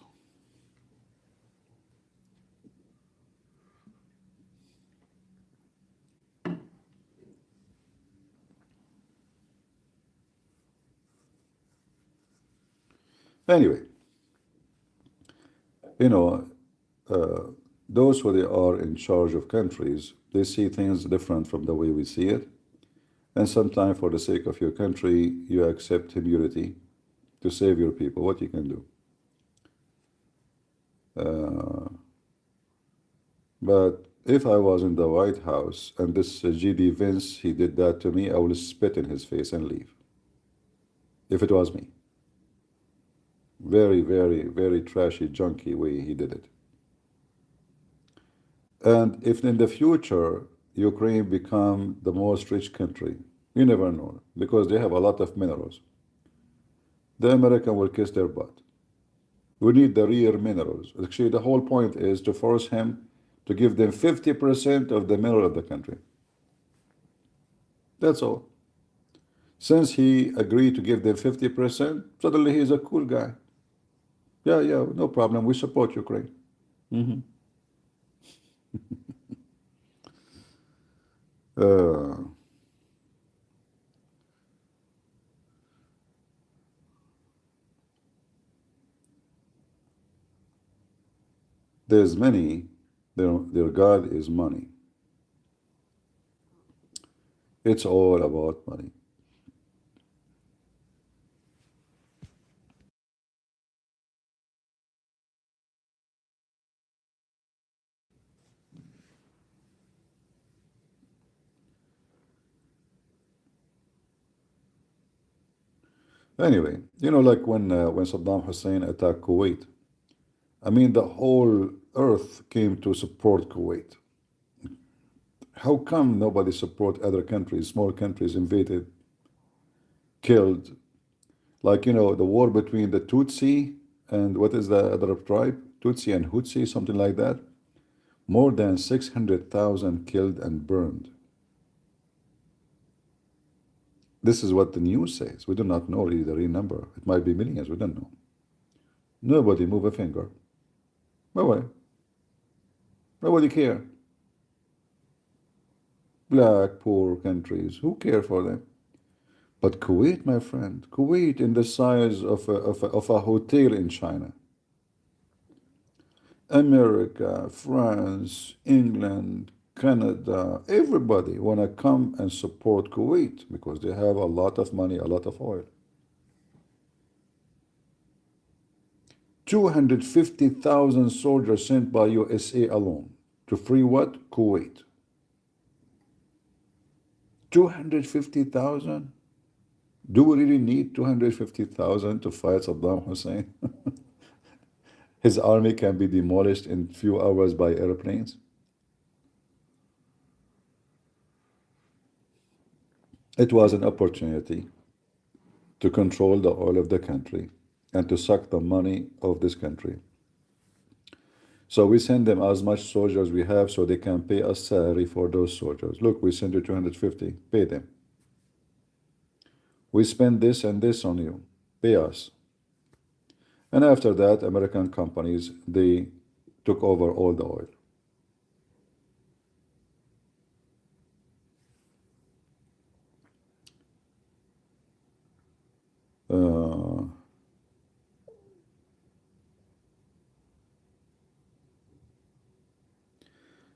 Anyway, you know, those who they are in charge of countries, they see things different from the way we see it. And sometimes for the sake of your country, you accept immunity to save your people. What you can do? But if I was in the White House and this GD Vince, he did that to me, I will spit in his face and leave. If it was me. Very, very, very trashy, junky way he did it. And if in the future Ukraine become the most rich country, you never know, because they have a lot of minerals, the American will kiss their butt. We need the rare minerals. Actually, the whole point is to force him to give them 50% of the mineral of the country. That's all. Since he agreed to give them 50%, suddenly he's a cool guy. Yeah, no problem. We support Ukraine. There's many, their God is money. It's all about money. Anyway, you know, like when Saddam Hussein attacked Kuwait, I mean, the whole earth came to support Kuwait. How come nobody support other countries, small countries invaded, killed? Like, you know, the war between the Tutsi and what is the other tribe? Tutsi and Hutsi, something like that. More than 600,000 killed and burned. This is what the news says. We do not know really the real number. It might be millions, we don't know. Nobody move a finger. Nobody. Nobody care. Black, poor countries, who care for them? But Kuwait, my friend, Kuwait in the size of a hotel in China. America, France, England, Canada, everybody want to come and support Kuwait because they have a lot of money, a lot of oil. 250,000 soldiers sent by USA alone to free what? Kuwait. 250,000? Do we really need 250,000 to fight Saddam Hussein? His army can be demolished in few hours by airplanes. It was an opportunity to control the oil of the country and to suck the money of this country. So we send them as much soldiers we have so they can pay us salary for those soldiers. Look, we send you 250, pay them. We spend this and this on you, pay us. And after that, American companies, they took over all the oil. Uh,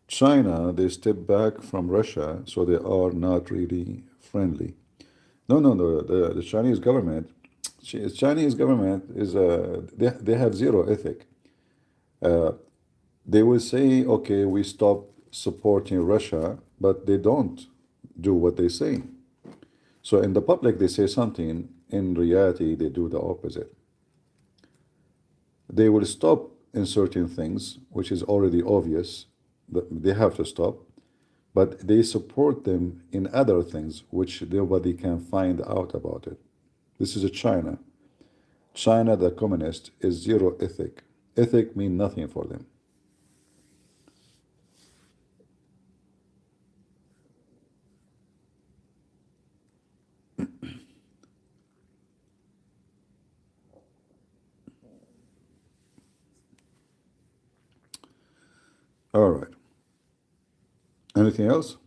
China, they step back from Russia, so they are not really friendly. No, no, no. The Chinese government, Chinese government is they have zero ethic. Uh, they will say, okay, we stop supporting Russia, but they don't do what they say. So in the public, they say something. In reality, they do the opposite. They will stop in certain things, which is already obvious that they have to stop, but they support them in other things which nobody can find out about it. This is a China. China, the communist, is zero ethic. Ethic mean nothing for them. All right. Anything else?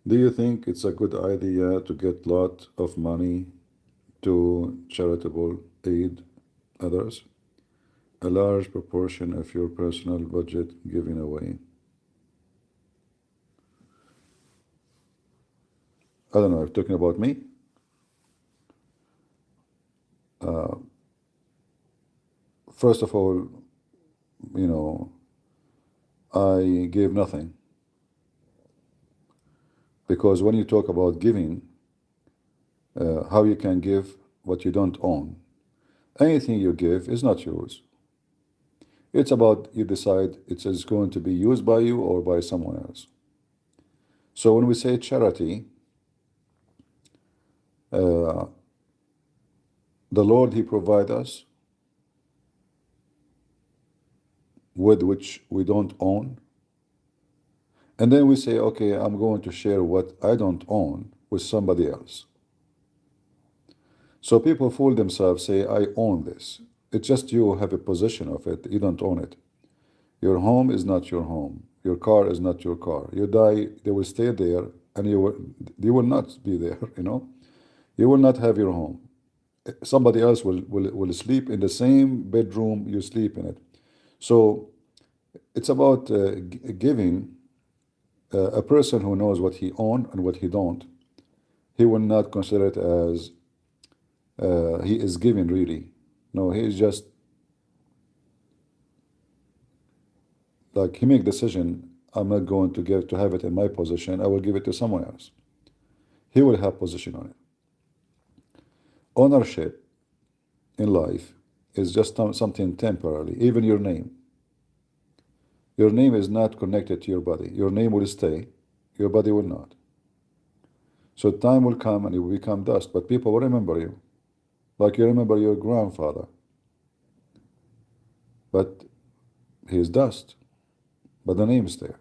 Do you think it's a good idea to get lot of money to charitable aid others? A large proportion of your personal budget given away. I don't know, if talking about me, first of all, you know, I gave nothing. Because when you talk about giving, how you can give what you don't own. Anything you give is not yours. It's about you decide it is going to be used by you or by someone else. So when we say charity, uh, the Lord, He provides us with which we don't own. And then we say, okay, I'm going to share what I don't own with somebody else. So people fool themselves, say, I own this. It's just you have a possession of it, you don't own it. Your home is not your home. Your car is not your car. You die, they will stay there, and you will not be there, you know. You will not have your home. Somebody else will sleep in the same bedroom you sleep in it. So it's about giving. A person who knows what he owns and what he don't, he will not consider it as he is giving really. No, he is just like he make decision. I'm not going to have it in my possession. I will give it to someone else. He will have position on it. Ownership in life is just something temporary. Even your name. Your name is not connected to your body. Your name will stay. Your body will not. So time will come and you will become dust, but people will remember you. Like you remember your grandfather. But he is dust. But the name is there.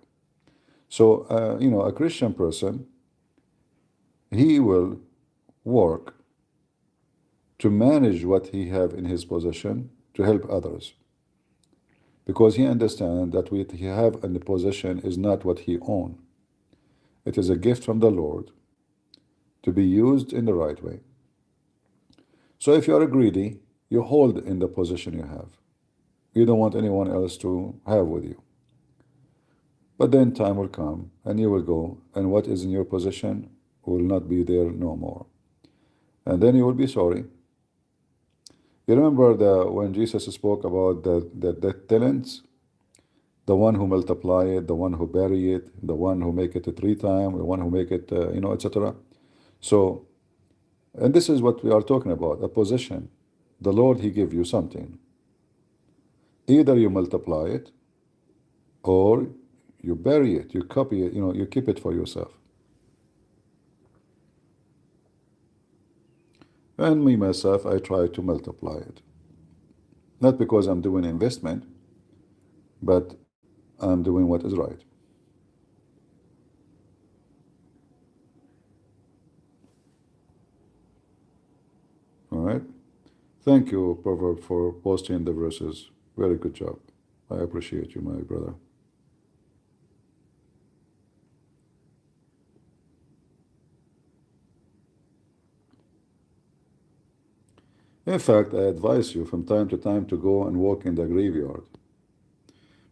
So, a Christian person, he will work to manage what he have in his possession to help others. Because he understands that what he have in the possession is not what he own. It is a gift from the Lord to be used in the right way. So if you are greedy, you hold in the possession you have. You don't want anyone else to have with you. But then time will come and you will go, and what is in your possession will not be there no more. And then you will be sorry. You remember when Jesus spoke about the talents, the one who multiply it, the one who bury it, the one who make it 3 times, the one who make it, etc. So, and this is what we are talking about, a possession. The Lord, He give you something. Either you multiply it, or you bury it, you copy it, you keep it for yourself. And me, myself, I try to multiply it. Not because I'm doing investment, but I'm doing what is right. All right? Thank you, Proverb, for posting the verses. Very good job. I appreciate you, my brother. In fact, I advise you from time to time to go and walk in the graveyard.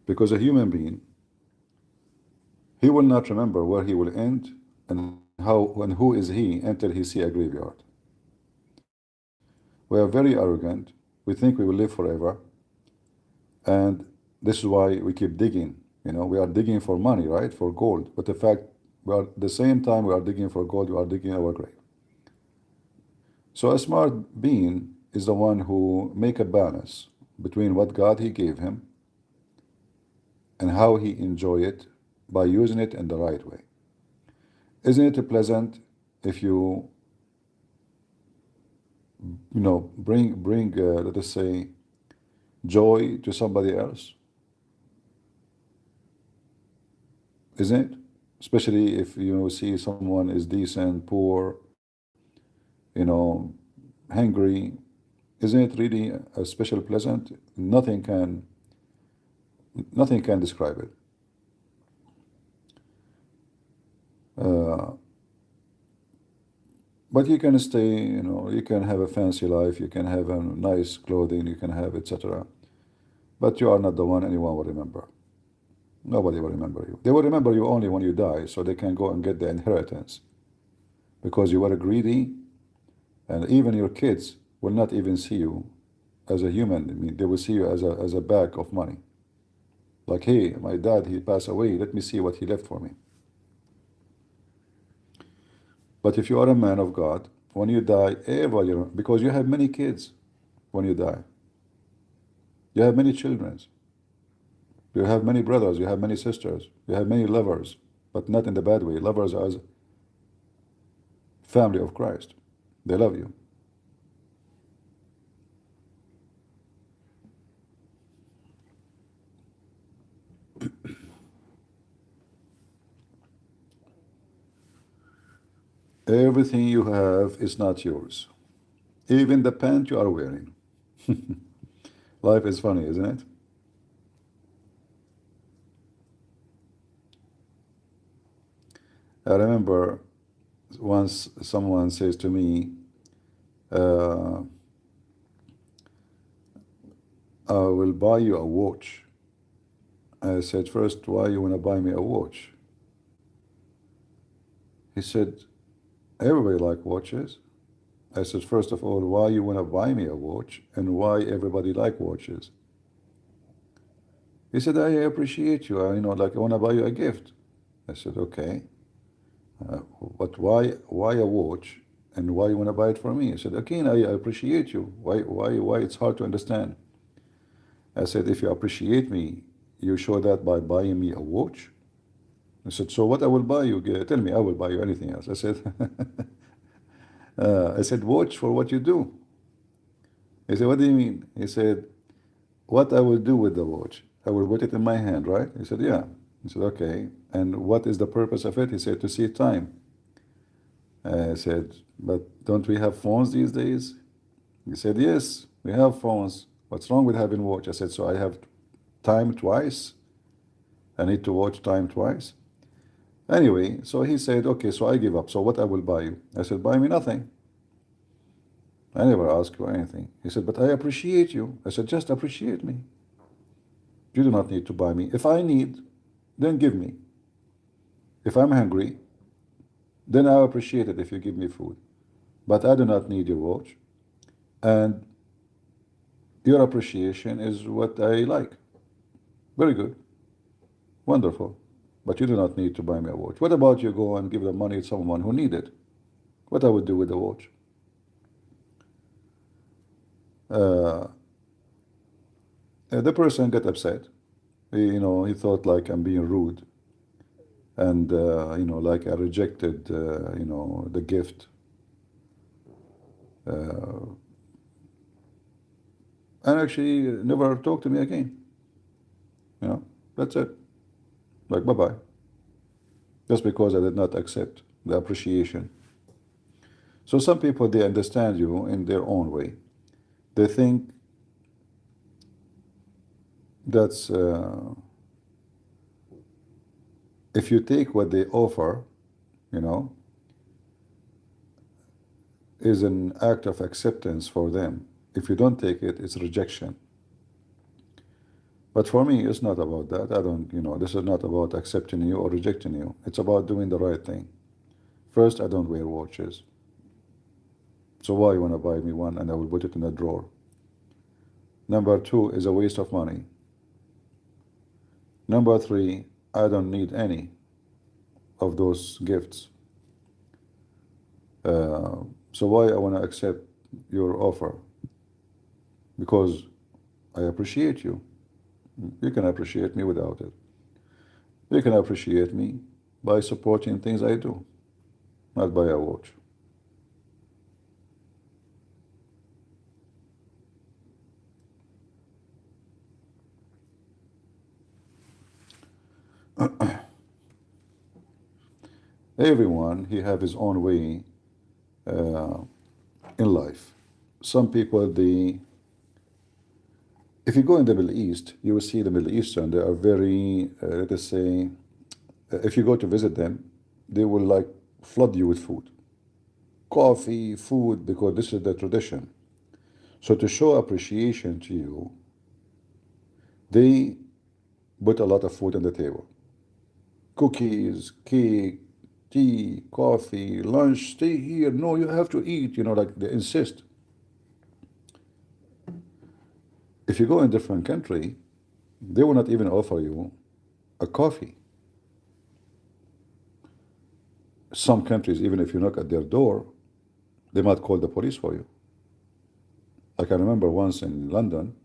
Because a human being, he will not remember where he will end and how and who is he until he see a graveyard. We are very arrogant. We think we will live forever. And this is why we keep digging. We are digging for money, right? For gold. But the fact, we are at the same time we are digging for gold, we are digging our grave. So a smart being is the one who make a balance between what God he gave him and how he enjoy it by using it in the right way. Isn't it pleasant if you bring let us say joy to somebody else? Isn't it? Especially if you see someone is decent, poor, hungry. Isn't it really a special pleasant? Nothing can describe it. But you can stay, you can have a fancy life, you can have a nice clothing, you can have etc. But you are not the one anyone will remember. Nobody will remember you. They will remember you only when you die, so they can go and get the inheritance. Because you were greedy, and even your kids will not even see you as a human. I mean, they will see you as a bag of money. Like, hey, my dad, he passed away, let me see what he left for me. But if you are a man of God, when you die, everybody, because you have many kids when you die. You have many children. You have many brothers, you have many sisters, you have many lovers, but not in the bad way. Lovers as family of Christ. They love you. Everything you have is not yours. Even the pant you are wearing. Life is funny, isn't it? I remember once someone says to me, I will buy you a watch. I said, first, why you want to buy me a watch? He said, everybody like watches. I said, first of all, why you want to buy me a watch and why everybody like watches? He said, I appreciate you. I want to buy you a gift. I said, okay. But why a watch and why you want to buy it for me? I said, again, I appreciate you. Why it's hard to understand? I said, if you appreciate me, you show that by buying me a watch. I said, so what I will buy you? Tell me, I will buy you anything else. I said, watch for what you do. He said, what do you mean? He said, what I will do with the watch? I will put it in my hand, right? He said, yeah. He said, okay. And what is the purpose of it? He said, to see time. I said, but don't we have phones these days? He said, yes, we have phones. What's wrong with having watch? I said, so I have time twice? I need to watch time twice? Anyway, so he said, okay, so I give up. So what I will buy you? I said, buy me nothing. I never ask you anything. He said, but I appreciate you. I said, just appreciate me. You do not need to buy me. If I need, then give me. If I'm hungry, then I appreciate it if you give me food. But I do not need your watch. And your appreciation is what I like. Very good. Wonderful. But you do not need to buy me a watch. What about you go and give the money to someone who needs it? What I would do with the watch? The person got upset. He thought like I'm being rude. And, like I rejected, the gift. And actually never talked to me again. That's it. Like, bye-bye. Just because I did not accept the appreciation. So some people, they understand you in their own way. They think that's if you take what they offer, you know, is an act of acceptance for them. If you don't take it, it's rejection. But for me, it's not about that. I don't, this is not about accepting you or rejecting you. It's about doing the right thing. First, I don't wear watches. So why you want to buy me one and I will put it in a drawer? Number two is a waste of money. Number three, I don't need any of those gifts. So why I want to accept your offer? Because I appreciate you. You can appreciate me without it. You can appreciate me by supporting things I do, not by a watch. Everyone, he have his own way in life. Some people, if you go in the Middle East, you will see the Middle Eastern, they are very, let us say, if you go to visit them, they will like flood you with food. Coffee, food, because this is the tradition. So to show appreciation to you, they put a lot of food on the table. Cookies, cake, tea, coffee, lunch, stay here. No, you have to eat, like they insist. If you go in a different country, they will not even offer you a coffee. Some countries, even if you knock at their door, they might call the police for you. I can remember once in London,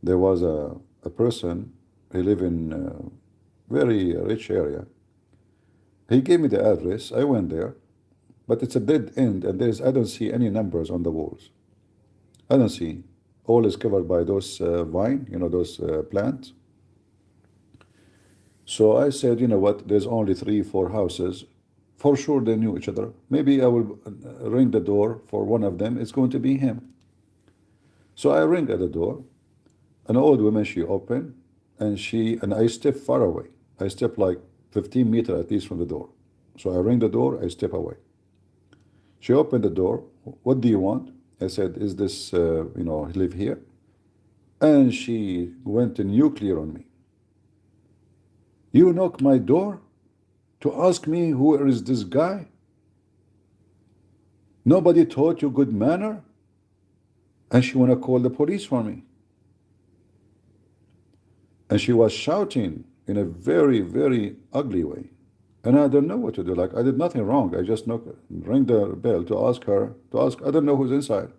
there was a person, he lived in a very rich area. He gave me the address, I went there, but it's a dead end and I don't see any numbers on the walls. I don't see. All is covered by those vine, those plants. So I said, you know what, there's only 3, 4 houses. For sure they knew each other. Maybe I will ring the door for one of them. It's going to be him. So I ring at the door. An old woman, she opened, and I step far away. I step like 15 meters at least from the door. So I ring the door, I step away. She opened the door. What do you want? I said, is this, live here? And she went nuclear on me. You knock my door to ask me who is this guy? Nobody taught you good manner? And she want to call the police for me. And she was shouting in a very, very ugly way. And I don't know what to do. Like, I did nothing wrong. I just ring the bell to ask, I don't know who's inside.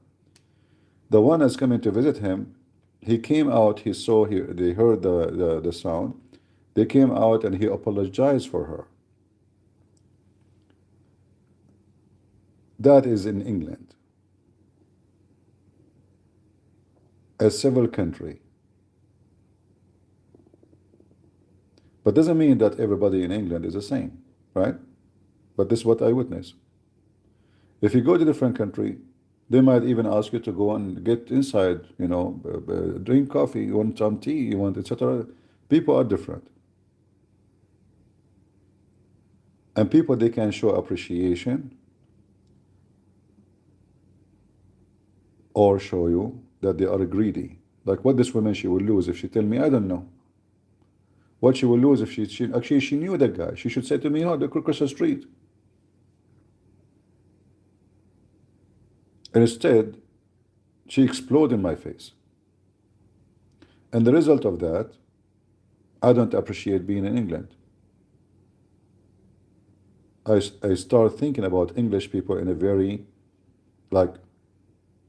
The one that's coming to visit him, he came out, they heard the sound. They came out and he apologized for her. That is in England, a civil country. But doesn't mean that everybody in England is the same, right? But this is what I witnessed. If you go to a different country, they might even ask you to go and get inside, drink coffee, you want some tea, you want, etc. People are different. And people, they can show appreciation or show you that they are greedy. Like what this woman, she will lose if she tell me, I don't know. What she will lose if she knew that guy. She should say to me, oh, the across the street. And instead, she exploded in my face. And the result of that, I don't appreciate being in England. I start thinking about English people in a very, like,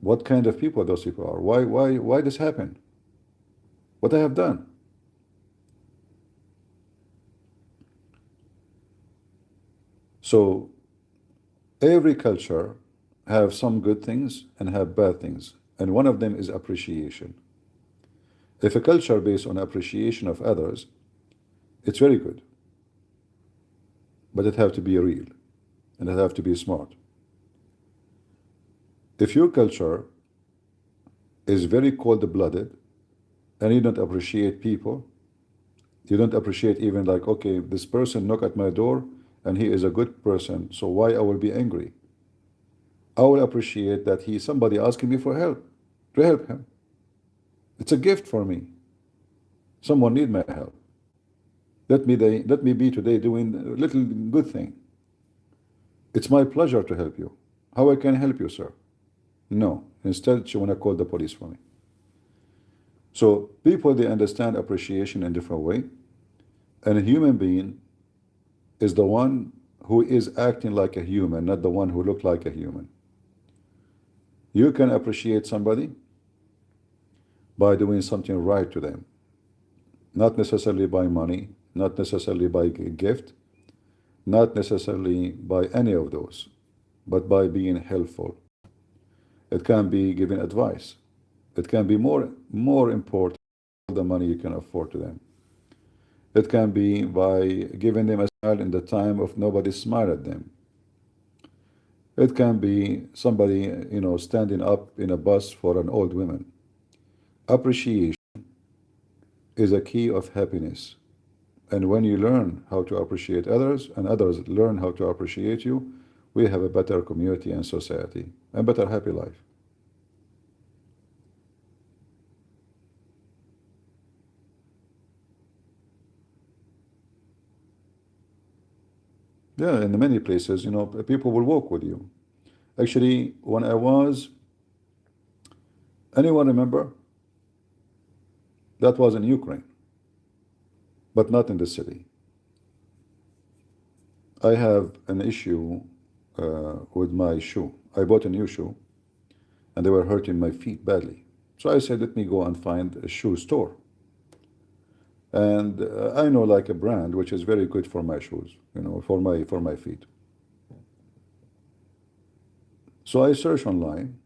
what kind of people those people are? Why this happened? What I have done? So every culture have some good things and have bad things, and one of them is appreciation. If a culture based on appreciation of others, it's very good, but it have to be real and it have to be smart. If your culture is very cold-blooded, and you don't appreciate people. You don't appreciate even like, okay, this person knocked at my door and he is a good person, so why I will be angry? I will appreciate that somebody asking me for help, to help him. It's a gift for me. Someone need my help. Let me be today doing a little good thing. It's my pleasure to help you. How I can help you, sir? No. Instead, she want to call the police for me. So people, they understand appreciation in a different way. And a human being is the one who is acting like a human, not the one who look like a human. You can appreciate somebody by doing something right to them. Not necessarily by money, not necessarily by gift, not necessarily by any of those, but by being helpful. It can be giving advice. It can be more important than the money you can afford to them. It can be by giving them a smile in the time of nobody smile at them. It can be somebody, standing up in a bus for an old woman. Appreciation is a key of happiness. And when you learn how to appreciate others and others learn how to appreciate you, we have a better community and society and better happy life. Yeah, in many places, people will walk with you. Actually, when anyone remember? That was in Ukraine, but not in the city. I have an issue with my shoe. I bought a new shoe, and they were hurting my feet badly. So I said, let me go and find a shoe store. And I know like a brand which is very good for my shoes, for my feet. So I searched online,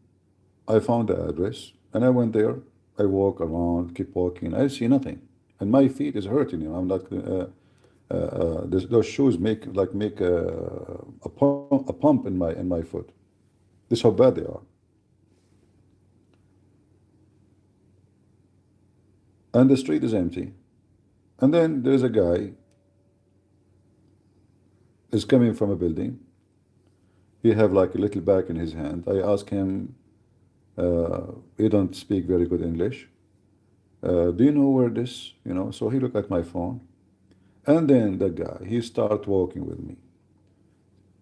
I found the address, and I went there. I walk around, keep walking, I see nothing, and my feet is hurting. I'm like, those shoes make a pump in my foot. This is how bad they are. And the street is empty. And then there's a guy is coming from a building. He have like a little bag in his hand. I ask him, he don't speak very good English. Do you know where this, So he looked at my phone. And then the guy, he start walking with me.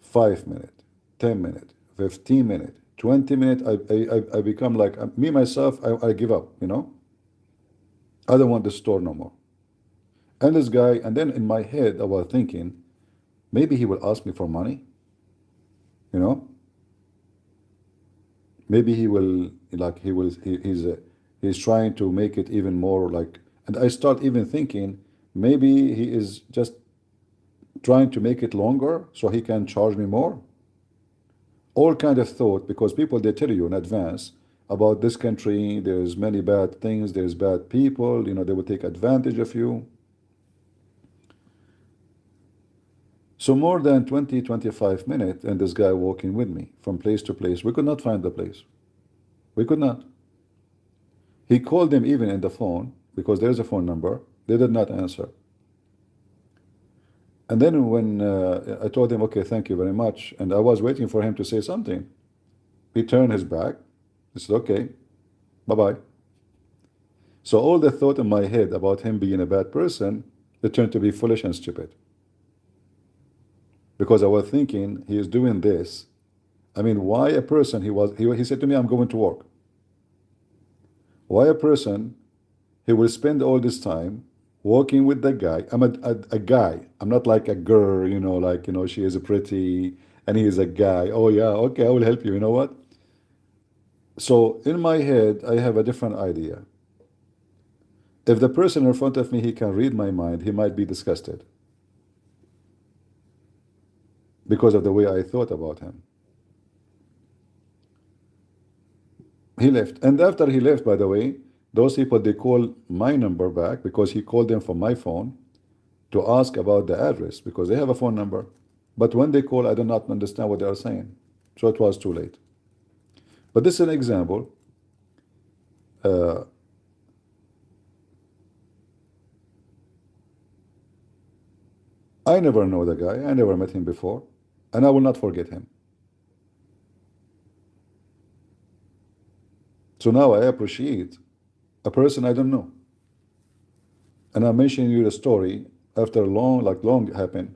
5 minutes, 10 minutes, 15 minutes, 20 minutes. I become like, me, myself, I give up, I don't want the store no more. And this guy, and then in my head, I was thinking, maybe he will ask me for money, Maybe he will, he's trying to make it even more like, and I start even thinking, maybe he is just trying to make it longer so he can charge me more. All kind of thought, because people, they tell you in advance about this country, there's many bad things, there's bad people, they will take advantage of you. So more than 20, 25 minutes, and this guy walking with me from place to place. We could not find the place. We could not. He called them even in the phone, because there's a phone number. They did not answer. And then when I told him, okay, thank you very much, and I was waiting for him to say something, he turned his back. He said, okay, bye-bye. So all the thought in my head about him being a bad person, it turned to be foolish and stupid. Because I was thinking, he is doing this. I mean, why a person, he said to me, I'm going to work. Why a person, he will spend all this time walking with the guy. I'm a guy. I'm not like a girl, she is pretty and he is a guy. Oh yeah, okay, I will help you. You know what? So in my head, I have a different idea. If the person in front of me, he can read my mind, he might be disgusted because of the way I thought about him. He left. And after he left, by the way, those people, they call my number back, because he called them from my phone to ask about the address, because they have a phone number. But when they call, I do not understand what they are saying. So it was too late. But this is an example. Uh, I never know the guy. I never met him before, and I will not forget him. So now I appreciate a person I don't know. And I'm mentioning you the story after long, like long happened.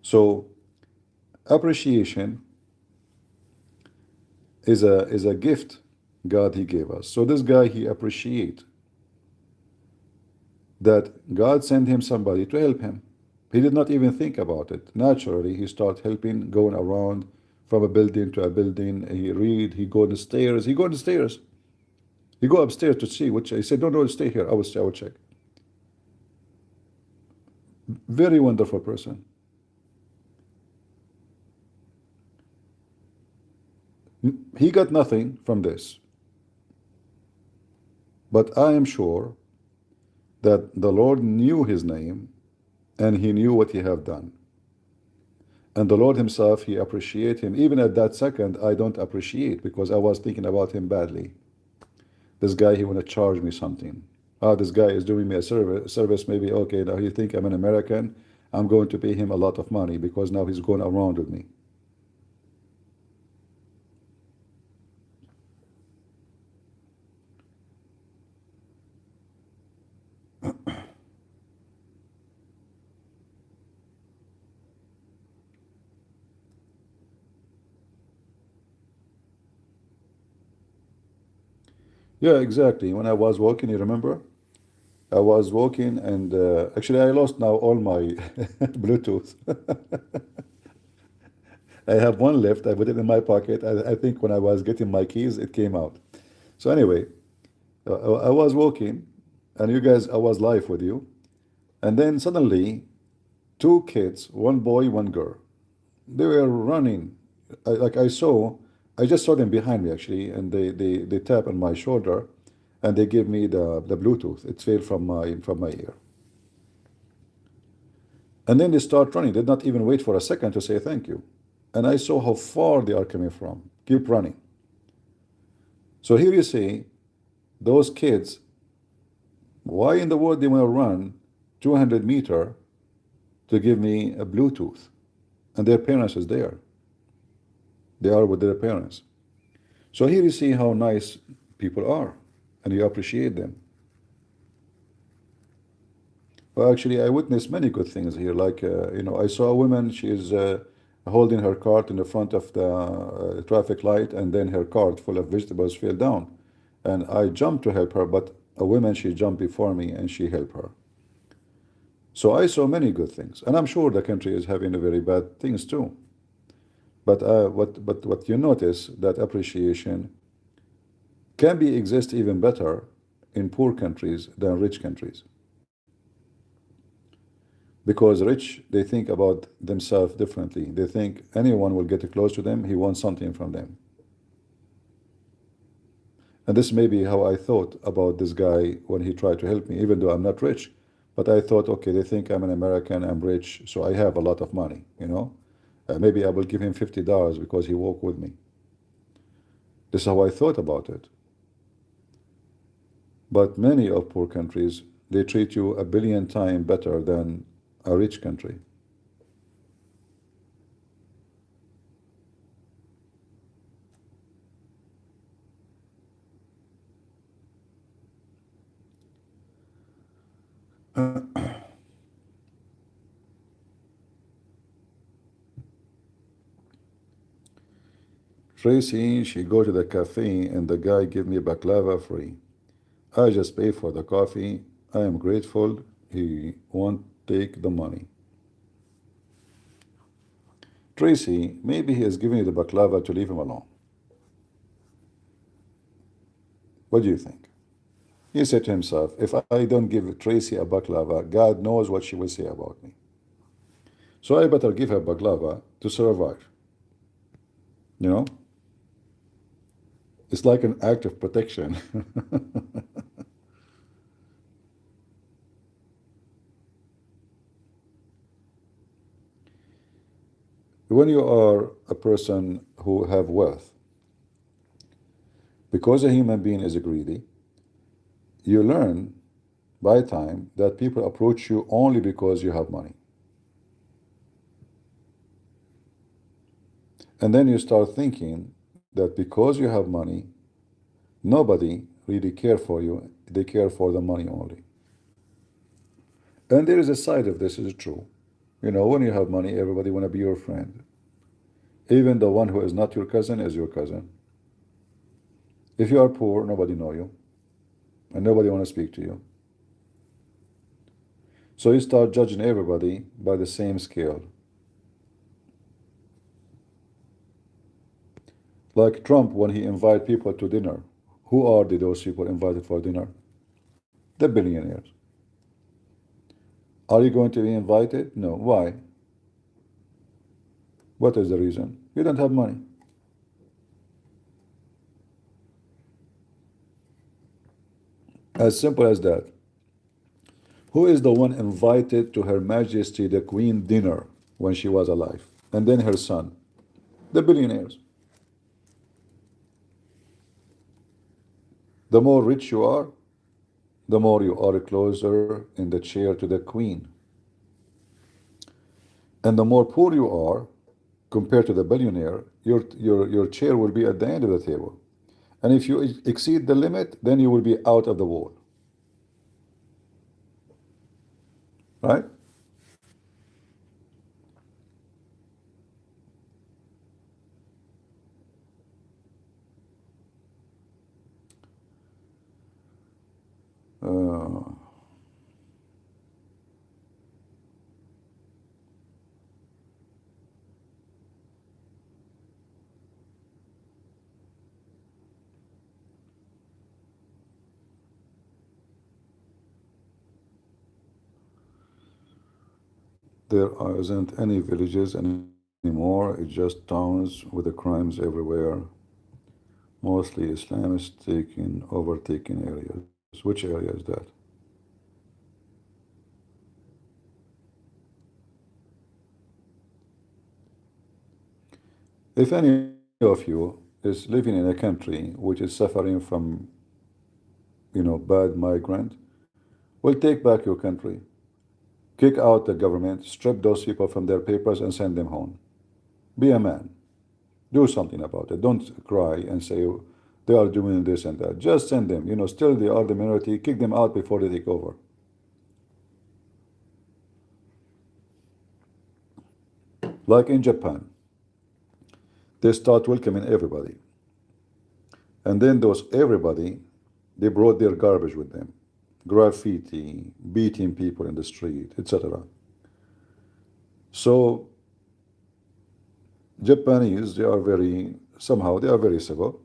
So appreciation is a gift God He gave us. So this guy he appreciate that God sent him somebody to help him. He did not even think about it. Naturally, he start helping, going around from a building to a building. He read, he go on the stairs, he go on the stairs. He go upstairs to see which I said, no, no, stay here. I will check. Very wonderful person. He got nothing from this. But I am sure that the Lord knew his name and he knew what he have done. And the Lord himself, he appreciate him. Even at that second, I don't appreciate because I was thinking about him badly. This guy, he want to charge me something. Ah, this guy is doing me a service. Maybe, okay, now he think I'm an American. I'm going to pay him a lot of money because now he's going around with me. Yeah, exactly. When I was walking, you remember? I was walking and actually I lost now all my Bluetooth. I have one left. I put it in my pocket. I think when I was getting my keys, it came out. So anyway, I was walking and you guys, I was live with you. And then suddenly, two kids, one boy, one girl, they were running. Like I just saw them behind me actually, and they tap on my shoulder and they give me the Bluetooth. It fell from my ear. And then they start running. They did not even wait for a second to say thank you. And I saw how far they are coming from. Keep running. So here you see those kids, why in the world they want to run 200 meters to give me a Bluetooth? And their parents is there. They are with their parents. So here you see how nice people are, and you appreciate them. Well, actually, I witnessed many good things here. Like, I saw a woman, she is holding her cart in the front of the traffic light, and then her cart full of vegetables fell down. And I jumped to help her, but a woman, she jumped before me and she helped her. So I saw many good things. And I'm sure the country is having very bad things too. But what you notice, that appreciation can be exist even better in poor countries than rich countries. Because rich, they think about themselves differently. They think anyone will get close to them, he wants something from them. And this may be how I thought about this guy when he tried to help me, even though I'm not rich. But I thought, okay, they think I'm an American, I'm rich, so I have a lot of money. Maybe I will give him $50 because he walked with me. This is how I thought about it. But many of poor countries, they treat you a billion times better than a rich country. Tracy, she go to the cafe and the guy give me baklava free. I just pay for the coffee. I am grateful. He won't take the money. Tracy, maybe he is giving you the baklava to leave him alone. What do you think? He said to himself, if I don't give Tracy a baklava, God knows what she will say about me. So I better give her baklava to survive. You know? It's like an act of protection. When you are a person who have wealth, because a human being is greedy, you learn by time that people approach you only because you have money. And then you start thinking that because you have money, nobody really care for you. They care for the money only. And there is a side of this is true. You know, when you have money, everybody want to be your friend. Even the one who is not your cousin is your cousin. If you are poor, nobody know you. And nobody want to speak to you. So you start judging everybody by the same scale. Like Trump, when he invite people to dinner, who are those people invited for dinner? The billionaires. Are you going to be invited? No. Why? What is the reason? You don't have money. As simple as that. Who is the one invited to Her Majesty the Queen dinner when she was alive? And then her son? The billionaires. The more rich you are, the more you are closer in the chair to the Queen. And the more poor you are, compared to the billionaire, your chair will be at the end of the table. And if you exceed the limit, then you will be out of the wall. Right? Uh, there isn't any villages anymore. It's just towns with the crimes everywhere. Mostly Islamists overtaking areas. Which area is that? If any of you is living in a country which is suffering from, bad migrant, well, take back your country. Kick out the government, strip those people from their papers and send them home. Be a man. Do something about it. Don't cry and say they are doing this and that. Just send them. Still they are the minority. Kick them out before they take over. Like in Japan, they start welcoming everybody. And then those everybody, they brought their garbage with them. Graffiti, beating people in the street, etc. So Japanese, somehow they are very civil.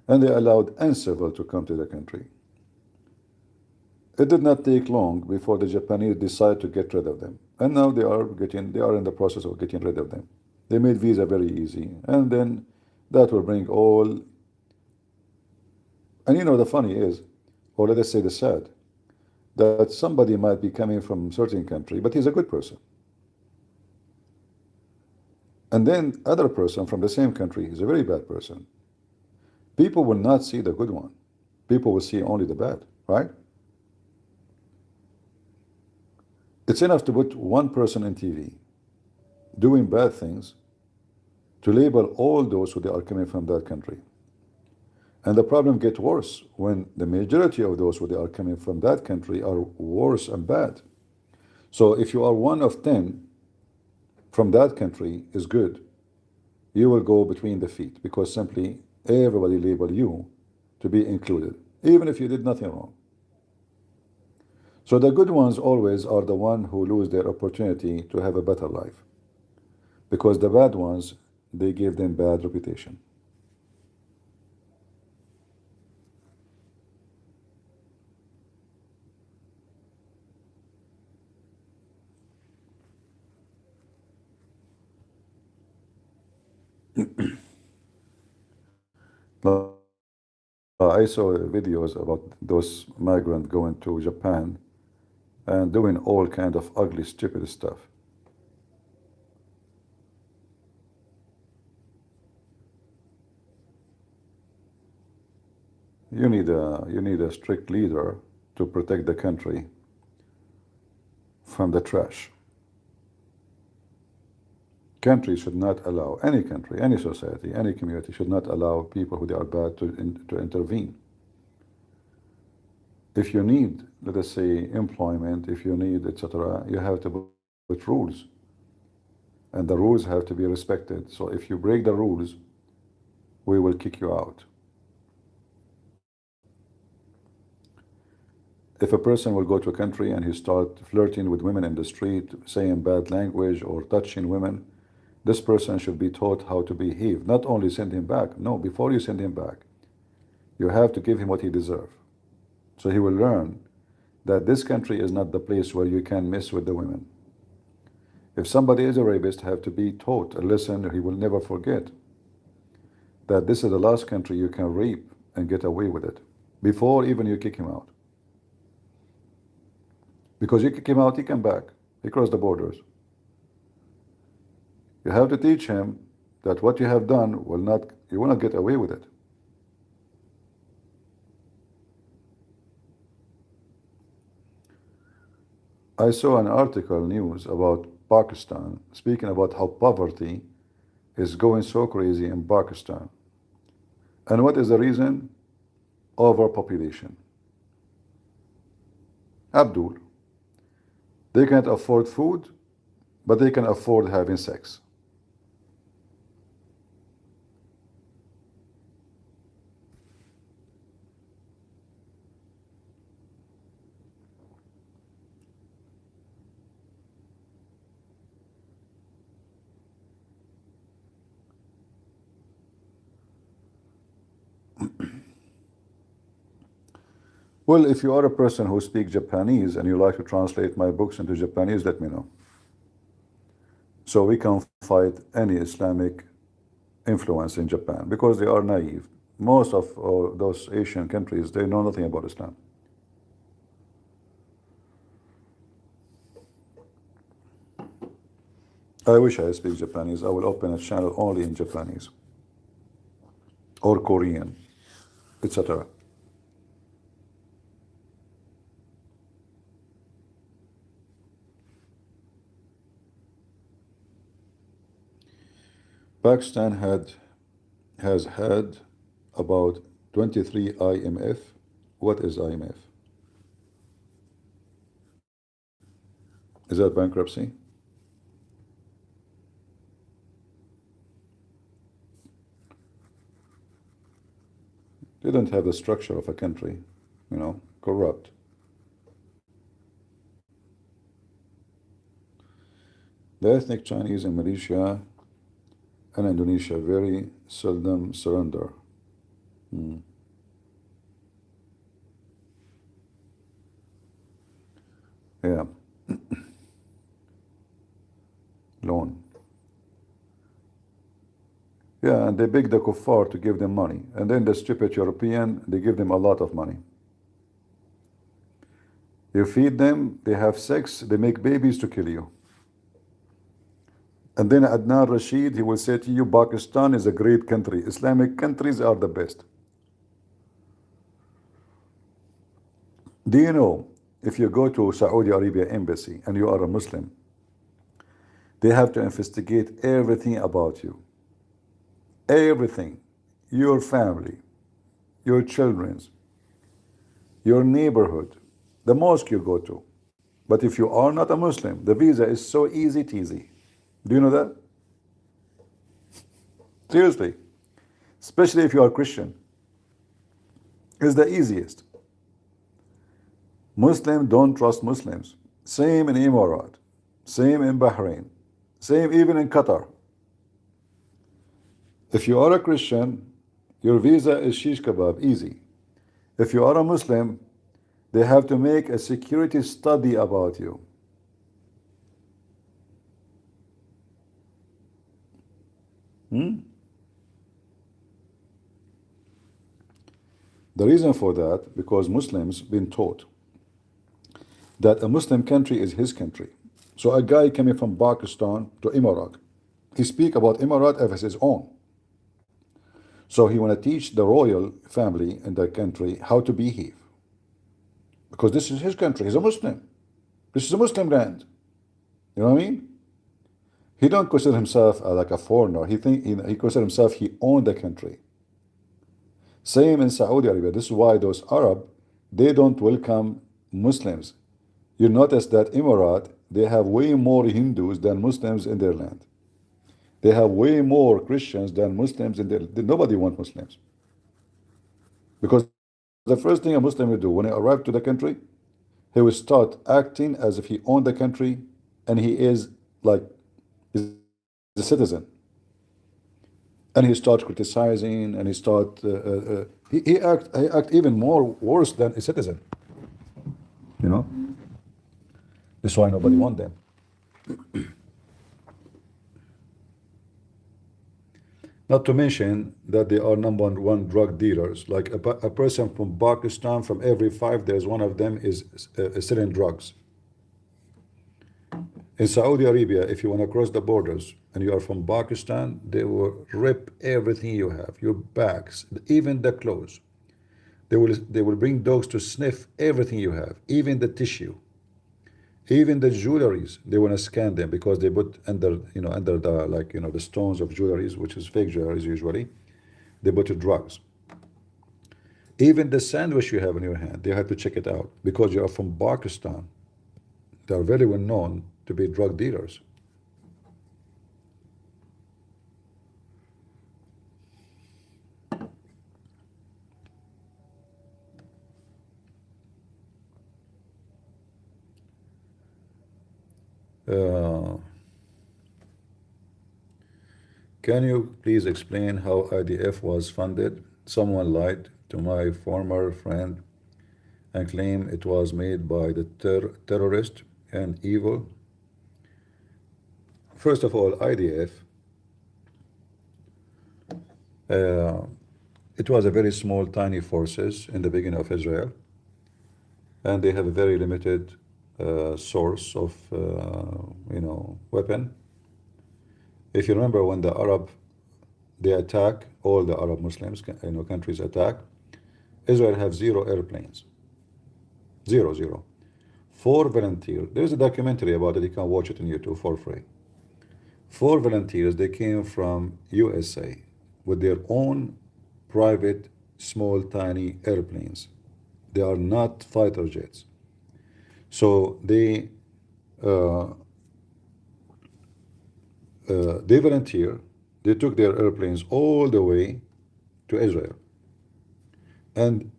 And they allowed uncivil to come to the country. It did not take long before the Japanese decided to get rid of them. And now they are in the process of getting rid of them. They made visa very easy. And then that will bring all. And the funny is, or let us say the sad, that somebody might be coming from a certain country, but he's a good person. And then other person from the same country is a very bad person. People will not see the good one. People will see only the bad, right? It's enough to put one person in TV doing bad things to label all those who they are coming from that country. And the problem gets worse when the majority of those who they are coming from that country are worse and bad. So if you are one of 10 from that country is good, you will go between the feet because simply everybody label you to be included, even if you did nothing wrong. So the good ones always are the ones who lose their opportunity to have a better life, because the bad ones, they give them bad reputation. I saw videos about those migrants going to Japan and doing all kind of ugly, stupid stuff. you need a strict leader to protect the country from the trash. Country should not allow, any country, any society, any community should not allow people who they are bad to intervene. If you need, let us say, employment, if you need, etc., you have to put rules. And the rules have to be respected. So if you break the rules, we will kick you out. If a person will go to a country and he start flirting with women in the street, saying bad language or touching women, this person should be taught how to behave. Not only send him back. No, before you send him back, you have to give him what he deserves. So he will learn that this country is not the place where you can mess with the women. If somebody is a rapist, have to be taught a lesson he will never forget. That this is the last country you can rape and get away with it. Before even you kick him out. Because you kick him out, he come back. He crossed the borders. You have to teach him that what you have done you will not get away with it. I saw an article news about Pakistan speaking about how poverty is going so crazy in Pakistan. And what is the reason? Overpopulation. Abdul. They can't afford food, but they can afford having sex. Well, if you are a person who speaks Japanese and you like to translate my books into Japanese, let me know. So we can fight any Islamic influence in Japan because they are naive. Most of those Asian countries, they know nothing about Islam. I wish I speak Japanese. I will open a channel only in Japanese or Korean, etc. Pakistan has had about 23 IMF. What is IMF? Is that bankruptcy? They don't have the structure of a country, corrupt. The ethnic Chinese in Malaysia and Indonesia very seldom surrender. Yeah. Loan. Yeah, and they beg the kuffar to give them money. And then the stupid European, they give them a lot of money. You feed them, they have sex, they make babies to kill you. And then Adnan Rashid, he will say to you, Pakistan is a great country. Islamic countries are the best. Do you know, if you go to Saudi Arabia embassy and you are a Muslim, they have to investigate everything about you. Everything. Your family, your children's, your neighborhood, the mosque you go to. But if you are not a Muslim, the visa is so easy-teasy. Do you know that? Seriously. Especially if you are Christian. It's the easiest. Muslims don't trust Muslims. Same in Emirat. Same in Bahrain. Same even in Qatar. If you are a Christian, your visa is shish kebab, easy. If you are a Muslim, they have to make a security study about you. The reason for that, because Muslims been taught that a Muslim country is his country. So a guy coming from Pakistan to Emirat, he speak about Emirat as his own. So he want to teach the royal family in the country how to behave, because this is his country. He's a Muslim. This is a Muslim land. You know what I mean? He don't consider himself like a foreigner. He consider himself he owned the country. Same in Saudi Arabia. This is why those Arab, they don't welcome Muslims. You notice that Emirate, they have way more Hindus than Muslims in their land. They have way more Christians than Muslims in their. Nobody wants Muslims, because the first thing a Muslim will do when he arrives to the country, he will start acting as if he owned the country, and he is like he's a citizen. And he start criticizing, and he act even more worse than a citizen. You know, that's why nobody want them. Not to mention that they are number one drug dealers. Like a person from Pakistan, from every 5 days, one of them is selling drugs. In Saudi Arabia, if you want to cross the borders and you are from Pakistan, they will rip everything you have, your bags, even the clothes. They will bring dogs to sniff everything you have, even the tissue, even the jewelries. They want to scan them, because they put under the the stones of jewelries, which is fake jewelries usually. They put drugs. Even the sandwich you have in your hand, they have to check it out, because you are from Pakistan. They are very well known to be drug dealers. Can you please explain how IDF was funded? Someone lied to my former friend and claimed it was made by the terrorist and evil. First of all, IDF, it was a very small, tiny forces in the beginning of Israel, and they have a very limited source of, weapon. If you remember, when the Arab, they attack, all the Arab Muslims, countries attack, Israel have 0 airplanes. 0. 4 volunteers. There's a documentary about it. You can watch it on YouTube for free. 4 volunteers, they came from USA with their own private, small, tiny airplanes. They are not fighter jets. So they volunteer. They took their airplanes all the way to Israel, and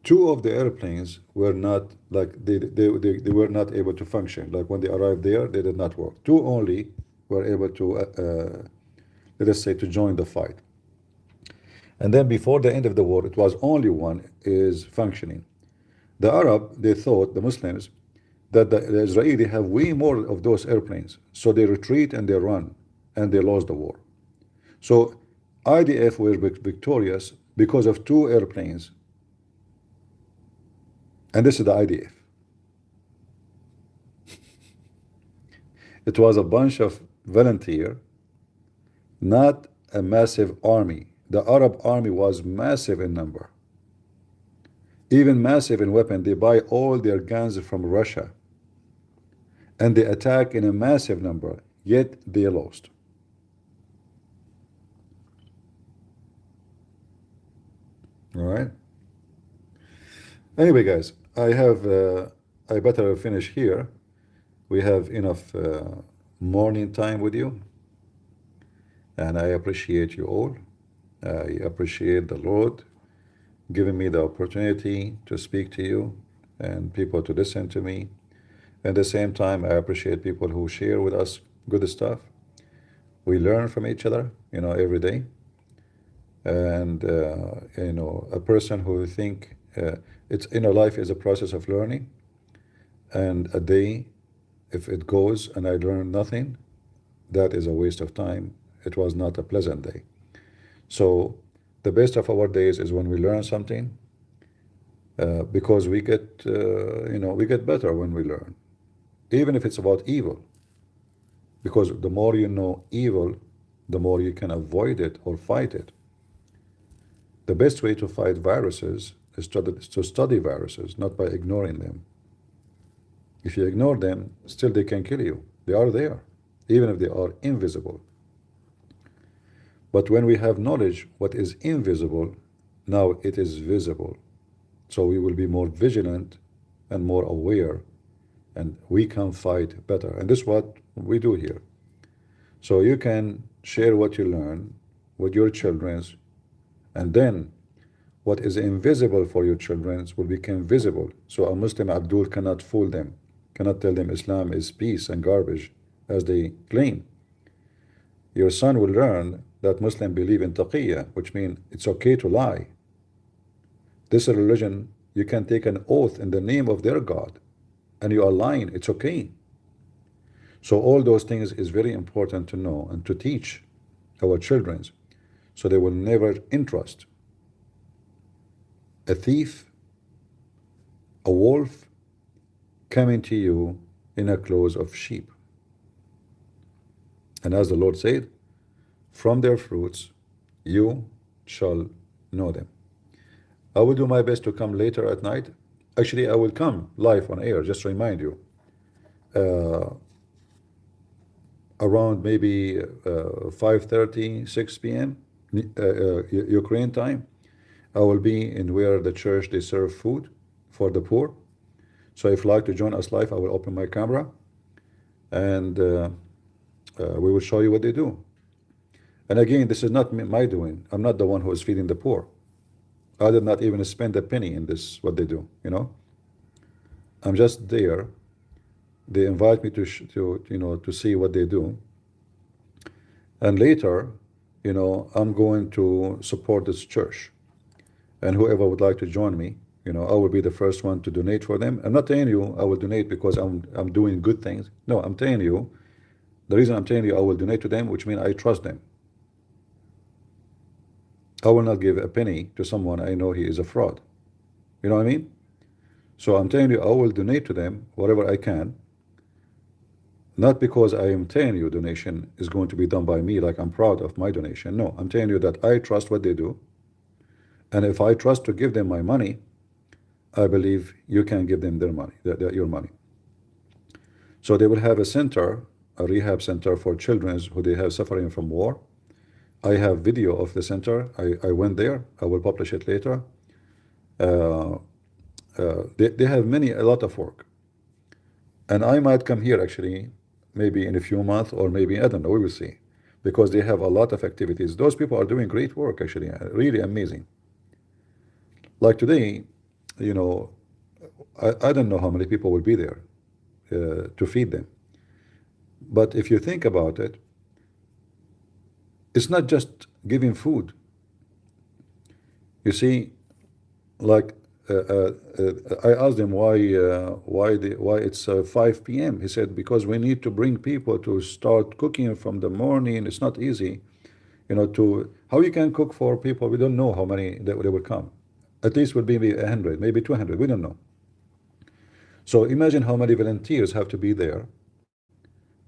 2 of the airplanes were not, like, they were not able to function. Like, when they arrived there, they did not work. 2 only were able to let us say, to join the fight. And then before the end of the war, it was only 1 is functioning. The Arab, they thought, the Muslims, that the Israeli have way more of those airplanes, so they retreat and they run, and they lost the war. So IDF were victorious because of 2 airplanes, and this is the IDF. It was a bunch of volunteers, not a massive army. The Arab army was massive in number, even massive in weapon. They buy all their guns from Russia, and they attack in a massive number, yet they lost. All right. Anyway, guys, I better finish here. We have enough morning time with you, and I appreciate you all. I appreciate the Lord giving me the opportunity to speak to you and people to listen to me. At the same time, I appreciate people who share with us good stuff. We learn from each other, every day. And a person who think life is a process of learning, and a day, if it goes and I learn nothing, that is a waste of time. It was not a pleasant day. So the best of our days is when we learn something, because we get we get better when we learn, even if it's about evil, because the more you know evil, the more you can avoid it or fight it. The best way to fight viruses is to study viruses, not by ignoring them. If you ignore them, still they can kill you. They are there, even if they are invisible. But when we have knowledge, what is invisible, now it is visible. So we will be more vigilant and more aware, and we can fight better. And this is what we do here. So you can share what you learn with your children, and then what is invisible for your children will become visible. So a Muslim Abdul cannot fool them, cannot tell them Islam is peace and garbage as they claim. Your son will learn that Muslims believe in taqiyya, which means it's okay to lie. This religion, you can take an oath in the name of their God, and you are lying, it's okay. So all those things is very important to know and to teach our children, so they will never entrust a thief, a wolf coming to you in a clothes of sheep. And as the Lord said, from their fruits you shall know them. I will do my best to come later at night. Actually, I will come live on air, just to remind you. Around maybe 5:30, 6 p.m. Ukraine time, I will be in where the church they serve food for the poor. So if you'd like to join us live, I will open my camera, and we will show you what they do. And again, this is not my doing. I'm not the one who is feeding the poor. I did not even spend a penny in this, what they do, you know. I'm just there. They invite me to to see what they do. And later, I'm going to support this church. And whoever would like to join me, I will be the first one to donate for them. I'm not telling you I will donate because I'm doing good things. No, I'm telling you, the reason I'm telling you I will donate to them, which means I trust them. I will not give a penny to someone I know he is a fraud. You know what I mean? So I'm telling you, I will donate to them whatever I can. Not because I am telling you donation is going to be done by me, like I'm proud of my donation. No, I'm telling you that I trust what they do. And if I trust to give them my money, I believe you can give them their money, your money. So they will have a center, a rehab center for children who they have suffering from war. I have video of the center. I went there. I will publish it later. They have a lot of work. And I might come here actually, maybe in a few months, or maybe, I don't know, we will see. Because they have a lot of activities. Those people are doing great work actually, really amazing. Like today, I don't know how many people will be there to feed them. But if you think about it, it's not just giving food. You see, like I asked him why it's 5 p.m. He said because we need to bring people to start cooking from the morning. It's not easy, how you can cook for people. We don't know how many they will come. At least would be maybe 100, maybe 200. We don't know. So imagine how many volunteers have to be there.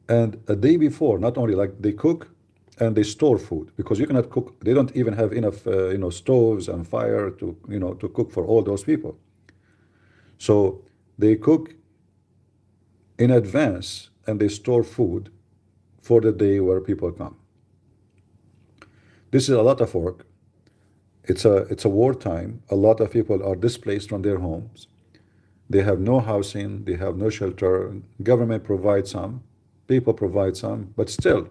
And a day before, not only like they cook and they store food, because you cannot cook. They don't even have enough, stoves and fire to, to cook for all those people. So they cook in advance and they store food for the day where people come. This is a lot of work. It's a wartime. A lot of people are displaced from their homes. They have no housing. They have no shelter. Government provides some. People provide some. But still,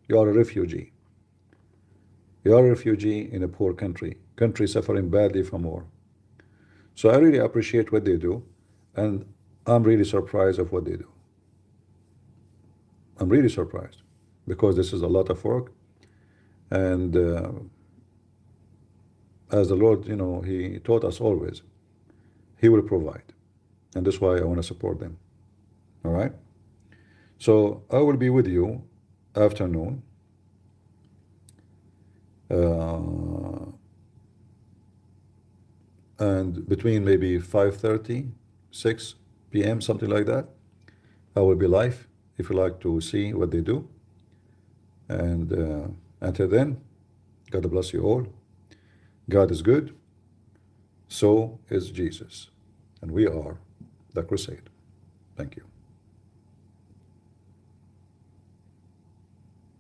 you are a refugee. You are a refugee in a poor country suffering badly from war. So I really appreciate what they do, and I'm really surprised of what they do. I'm really surprised because this is a lot of work, and as the Lord, He taught us always, He will provide, and that's why I want to support them. All right. So I will be with you afternoon. And between maybe 5:30, 6 p.m., something like that, I will be live if you like to see what they do. And until then, God bless you all. God is good, so is Jesus. And we are the crusade. Thank you.